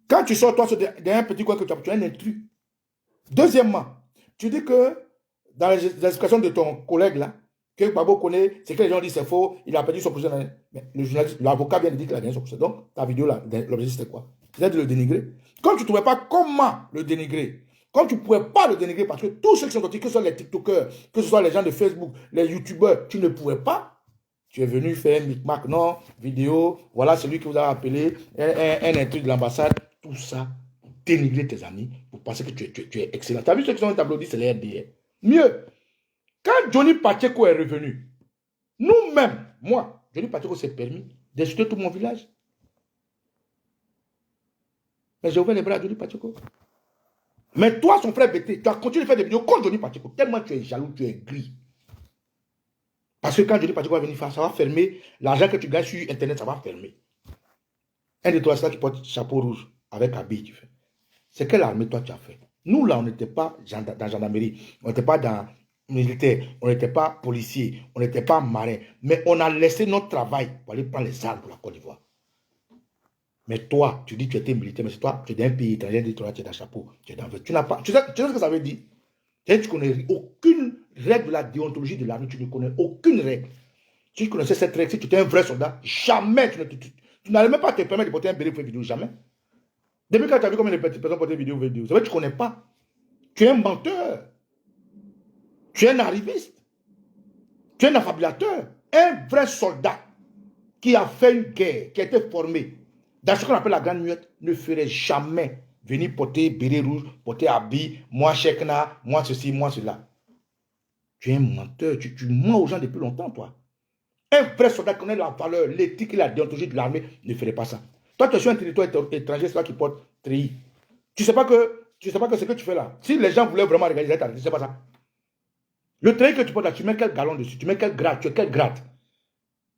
Quand tu sors, toi, d'un petit coin que tu as, tu es un intrus. Deuxièmement, tu dis que dans les explications de ton collègue là, que Gbagbo Koné, c'est que les gens disent c'est faux, il a perdu son procès. Mais l'avocat vient de dire qu'il a gagné son procès. Donc, ta vidéo là, l'objectif c'était quoi? C'était de le dénigrer. Comme tu ne trouvais pas comment le dénigrer, comme tu ne pouvais pas le dénigrer parce que tous ceux qui sont sortis, que ce soit les TikTokers, que ce soit les gens de Facebook, les YouTubeurs, tu ne pouvais pas. Tu es venu faire un micmac, non, vidéo, voilà celui qui vous a appelé, un intrus de l'ambassade, tout ça, pour dénigrer tes amis, pour penser que tu es excellent. Tu as vu ceux qui sont applaudis, c'est les RDR. Mieux, quand Johnny Pacheco est revenu, nous-mêmes, moi, Johnny Pacheco s'est permis d'insulter tout mon village. Mais j'ai ouvert les bras à Johnny Pacheco. Mais toi, son frère Bété, tu as continué de faire des vidéos contre Johnny Pacheco, tellement tu es jaloux, tu es gris. Parce que quand Johnny Pacheco va venir faire, ça va fermer. L'argent que tu gagnes sur Internet, ça va fermer. Un de toi, c'est là qui porte chapeau rouge avec habit, tu fais. C'est quelle armée toi tu as fait? Nous, là, on n'était pas dans gendarmerie, on n'était pas dans militaire, on n'était pas policier, on n'était pas marin. Mais on a laissé notre travail pour aller prendre les armes pour la Côte d'Ivoire. Mais toi, tu dis que tu étais militaire, mais c'est toi, tu es d'un pays étranger, tu es dans chapeau, tu es dans... Tu n'as pas... Tu sais ce que ça veut dire? Tu ne connais aucune règle de la déontologie de l'armée, tu ne connais aucune règle. Si tu connaissais cette règle, si tu étais un vrai soldat, jamais tu n'allais même pas te permettre de porter un béret pour une vidéo, jamais. Depuis quand tu as vu combien de personnes portent vidéo, c'est vrai que tu ne connais pas. Tu es un menteur. Tu es un arriviste. Tu es un affabulateur. Un vrai soldat qui a fait une guerre, qui a été formé dans ce qu'on appelle la grande muette, ne ferait jamais venir porter béret rouge, porter habit, moi chekna, moi ceci, moi cela. Tu es un menteur, tu mens aux gens depuis longtemps, toi. Un vrai soldat qui connaît la valeur, l'éthique et la déontologie de l'armée ne ferait pas ça. Toi, tu es sur un territoire étranger, c'est toi qui porte treillis. Tu ne sais pas que ce que tu fais là. Si les gens voulaient vraiment regarder, ils allaient t'arrêter, c'est pas ça. Le treillis que tu portes là, tu mets quel galon dessus, tu mets quel grade, tu as quel grade.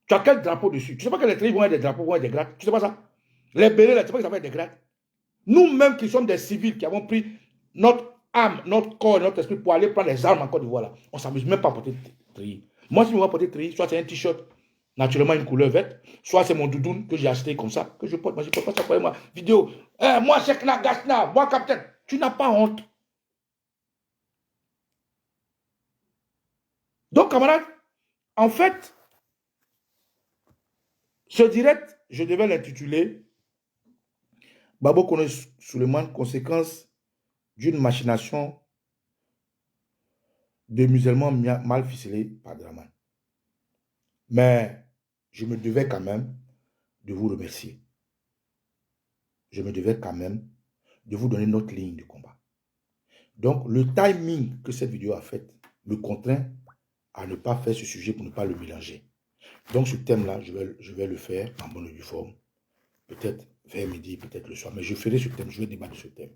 Tu as quel drapeau dessus. Tu ne sais pas que les treillis vont être des drapeaux, vont être des grades. Tu ne sais pas ça. Les bérets là, tu sais pas que ça va être des grades. Nous-mêmes qui sommes des civils, qui avons pris notre âme, notre corps, notre esprit pour aller prendre les armes en Côte d'Ivoire là, on ne s'amuse même pas à porter treillis. Moi, si je vais porter treillis, soit c'est un t-shirt, naturellement une couleur verte, soit c'est mon doudoune que j'ai acheté comme ça, que je porte. Moi, je ne porte pas ça pour moi. Vidéo. Moi, Chekna, Gasna, moi, capitaine. Tu n'as pas honte. Donc, camarades, en fait, ce direct, je devais l'intituler Babo Koné Souleymane, conséquence d'une machination de musulmans mal ficelés par Draman. Mais je me devais quand même de vous remercier. Je me devais quand même de vous donner notre ligne de combat. Donc, le timing que cette vidéo a fait me contraint à ne pas faire ce sujet pour ne pas le mélanger. Donc, ce thème-là, je vais le faire en bonne et due forme. Peut-être vers midi, peut-être le soir. Mais je ferai ce thème, je vais débattre de ce thème.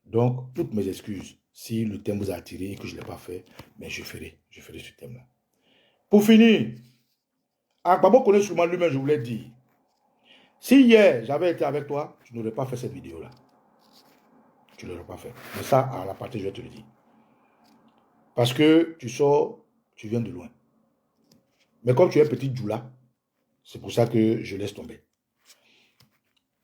Donc, toutes mes excuses, si le thème vous a attiré et que je ne l'ai pas fait, mais je ferai ce thème-là. Pour finir, à Babo Koné Souleymane lui-même, je voulais dire, si hier, j'avais été avec toi, tu n'aurais pas fait cette vidéo-là. Tu ne l'aurais pas fait. Mais ça, à la partie, je vais te le dire. Parce que tu sors, tu viens de loin. Mais comme tu es petit Djoula, c'est pour ça que je laisse tomber.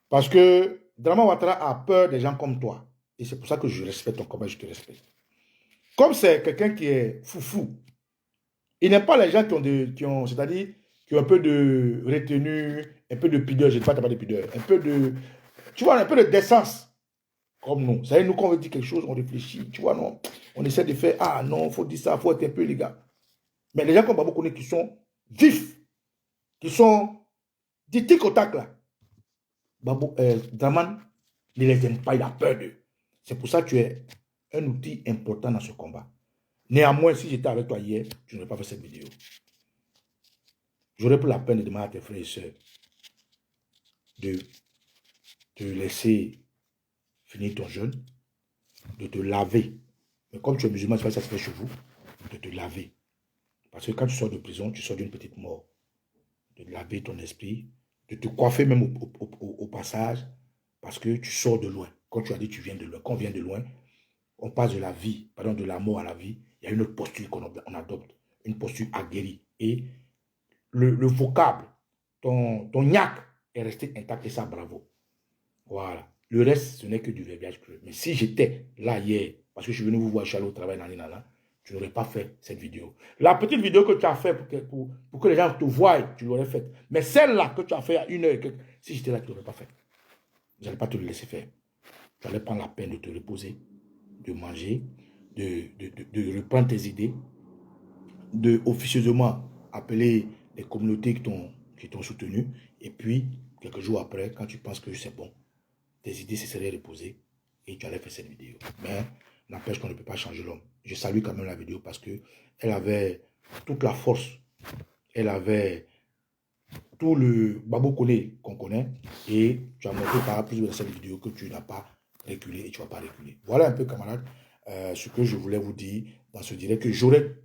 Parce que Draman Ouattara a peur des gens comme toi. Et c'est pour ça que je respecte ton combat, je te respecte. Comme c'est quelqu'un qui est foufou, il n'aime pas les gens qui ont c'est-à-dire, qui ont un peu de retenue, un peu de pudeur, je ne dis pas de pudeur, un peu de, tu vois, un peu de décence. Comme nous. Ça veut dire, nous, quand on veut dire quelque chose, on réfléchit. Tu vois, non. On essaie de faire, ah non, il faut dire ça, il faut être un peu les gars. Mais les gens comme Babo Koné qui sont vifs, qui sont du tic au tac là. Draman ne les aime pas, il a peur d'eux. C'est pour ça que tu es un outil important dans ce combat. Néanmoins, si j'étais avec toi hier, tu n'aurais pas fait cette vidéo. J'aurais pris la peine de demander à tes frères et sœurs de te laisser finir ton jeûne, de te laver. Mais comme tu es musulman, c'est pas ça se fait chez vous, de te laver. Parce que quand tu sors de prison, tu sors d'une petite mort. De laver ton esprit, de te coiffer même au passage, parce que tu sors de loin. Quand tu as dit tu viens de loin, quand on vient de loin, on passe de la vie, pardon, de la mort à la vie. Il y a une autre posture qu'on adopte, une posture aguerrie. Et le vocable, ton gnac est resté intact et ça, bravo. Voilà. Le reste, ce n'est que du verbiage creux. Mais si j'étais là hier, parce que je suis venu vous voir, je suis allé au travail, tu n'aurais pas fait cette vidéo. La petite vidéo que tu as fait pour que les gens te voient, tu l'aurais faite. Mais celle-là que tu as fait à 1 heure, si j'étais là, tu ne l'aurais pas fait. Je n'allais pas te le laisser faire. Tu allais prendre la peine de te reposer, de manger, de reprendre tes idées, de officieusement appeler les communautés qui t'ont soutenu. Et puis, quelques jours après, quand tu penses que c'est bon, tes idées se seraient reposées et tu allais faire cette vidéo. Mais n'empêche qu'on ne peut pas changer l'homme. Je salue quand même la vidéo parce qu'elle avait toute la force. Elle avait tout le Babo Koné qu'on connaît. Et tu as montré par plusieurs de cette vidéo que tu n'as pas reculé et tu ne vas pas reculer. Voilà un peu, camarades, ce que je voulais vous dire dans ce direct. Que j'aurais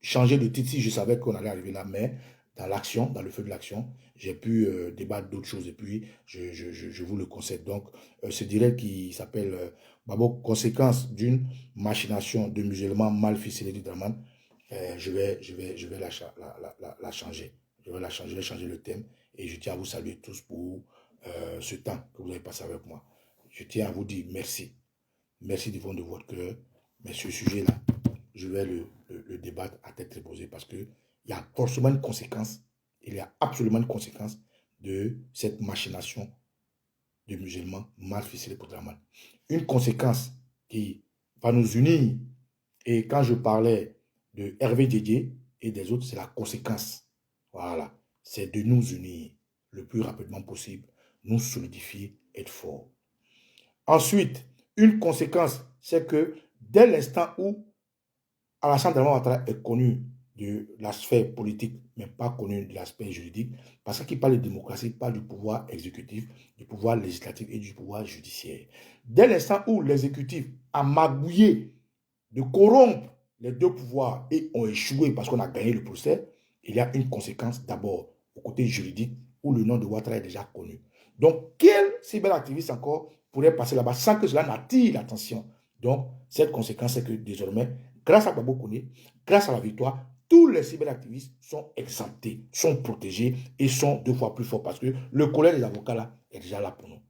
changé de titre si je savais qu'on allait arriver là. Mais dans l'action, dans le feu de l'action, j'ai pu débattre d'autres choses et puis je vous le concède. Donc, ce direct qui s'appelle Babo, conséquence d'une machination de musulmans mal ficelés du Draman, je vais la changer. Je vais changer le thème et je tiens à vous saluer tous pour ce temps que vous avez passé avec moi. Je tiens à vous dire merci. Merci du fond de votre cœur. Mais ce sujet-là, je vais le débattre à tête reposée parce que il y a forcément une conséquence, il y a absolument une conséquence de cette machination de musulmans mal ficelés pour Draman. Une conséquence qui va nous unir. Et quand je parlais de Hervé Didier et des autres, c'est la conséquence. Voilà. C'est de nous unir le plus rapidement possible, nous solidifier, être forts. Ensuite, une conséquence, c'est que dès l'instant où Alassane Draman Ouattara est connu de la sphère politique, mais pas connu de l'aspect juridique, parce qu'il parle de démocratie, il parle du pouvoir exécutif, du pouvoir législatif et du pouvoir judiciaire. Dès l'instant où l'exécutif a magouillé de corrompre les deux pouvoirs et ont échoué parce qu'on a gagné le procès, il y a une conséquence d'abord au côté juridique où le nom de Ouattara est déjà connu. Donc, quel cyberactiviste encore pourrait passer là-bas sans que cela n'attire l'attention? Donc, cette conséquence, c'est que désormais, grâce à Babo Koné, grâce à la victoire, tous les cyberactivistes sont exemptés, sont protégés et sont 2 fois plus forts parce que le collège des avocats là est déjà là pour nous.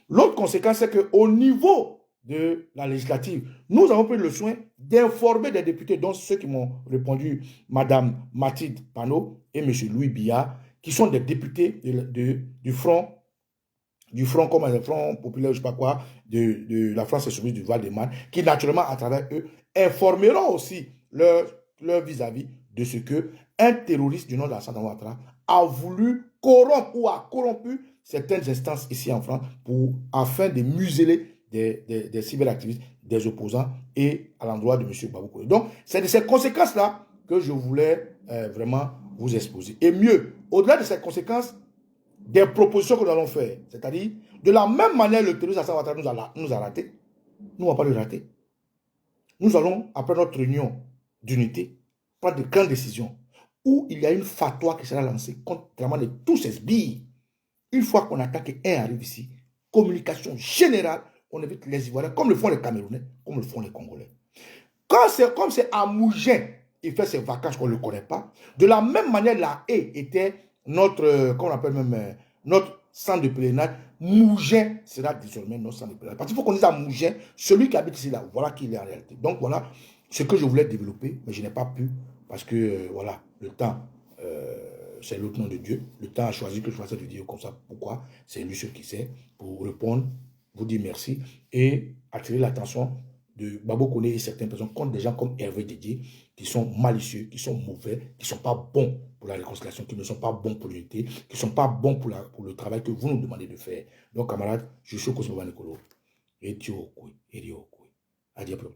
L'autre conséquence, c'est qu'au niveau de la législative, nous avons pris le soin d'informer des députés, dont ceux qui m'ont répondu, Madame Mathilde Panot et M. Louis Billard, qui sont des députés du Front, comme le Front populaire, je ne sais pas quoi, de la France insoumise du Val-de-Marne, qui naturellement, à travers eux, informeront aussi leur vis-à-vis de ce que un terroriste du nom d'Alassane Ouattara a voulu corrompre ou a corrompu certaines instances ici en France afin de museler des cyberactivistes, des opposants et à l'endroit de M. Babou Koné. Donc, c'est de ces conséquences-là que je voulais vraiment vous exposer. Et mieux, au-delà de ces conséquences, des propositions que nous allons faire. C'est-à-dire, de la même manière, le terroriste Alassane Ouattara nous a raté. Nous, on ne va pas le rater. Nous allons, après notre réunion d'unité, prendre de grandes décisions où il y a une fatwa qui sera lancée contre tous ces sbires. Une fois qu'on attend qu'un arrive ici, communication générale, on évite les Ivoiriens, comme le font les Camerounais, comme le font les Congolais. Comme c'est à Mougin, il fait ses vacances qu'on ne le connaît pas. De la même manière, la haie était notre, comment on appelle même, notre centre de pèlerinage. Mougin sera désormais notre centre de pèlerinage. Parce qu'il faut qu'on dise à Mougin, celui qui habite ici, là, voilà qui il est en réalité. Donc voilà ce que je voulais développer, mais je n'ai pas pu, parce que voilà, le temps, c'est l'autre nom de Dieu. Le temps a choisi que je fasse cette vidéo comme ça. Pourquoi? C'est lui seul qui sait. Pour répondre, vous dire merci et attirer l'attention de Babou Koné et certaines personnes contre des gens comme Hervé Didier qui sont malicieux, qui sont mauvais, qui ne sont pas bons pour la réconciliation, qui ne sont pas bons pour l'unité, qui ne sont pas bons pour le travail que vous nous demandez de faire. Donc, camarades, je suis au Cosmo Nikolo. Et tu es au Koué, et tu es au Koué. Adieu pour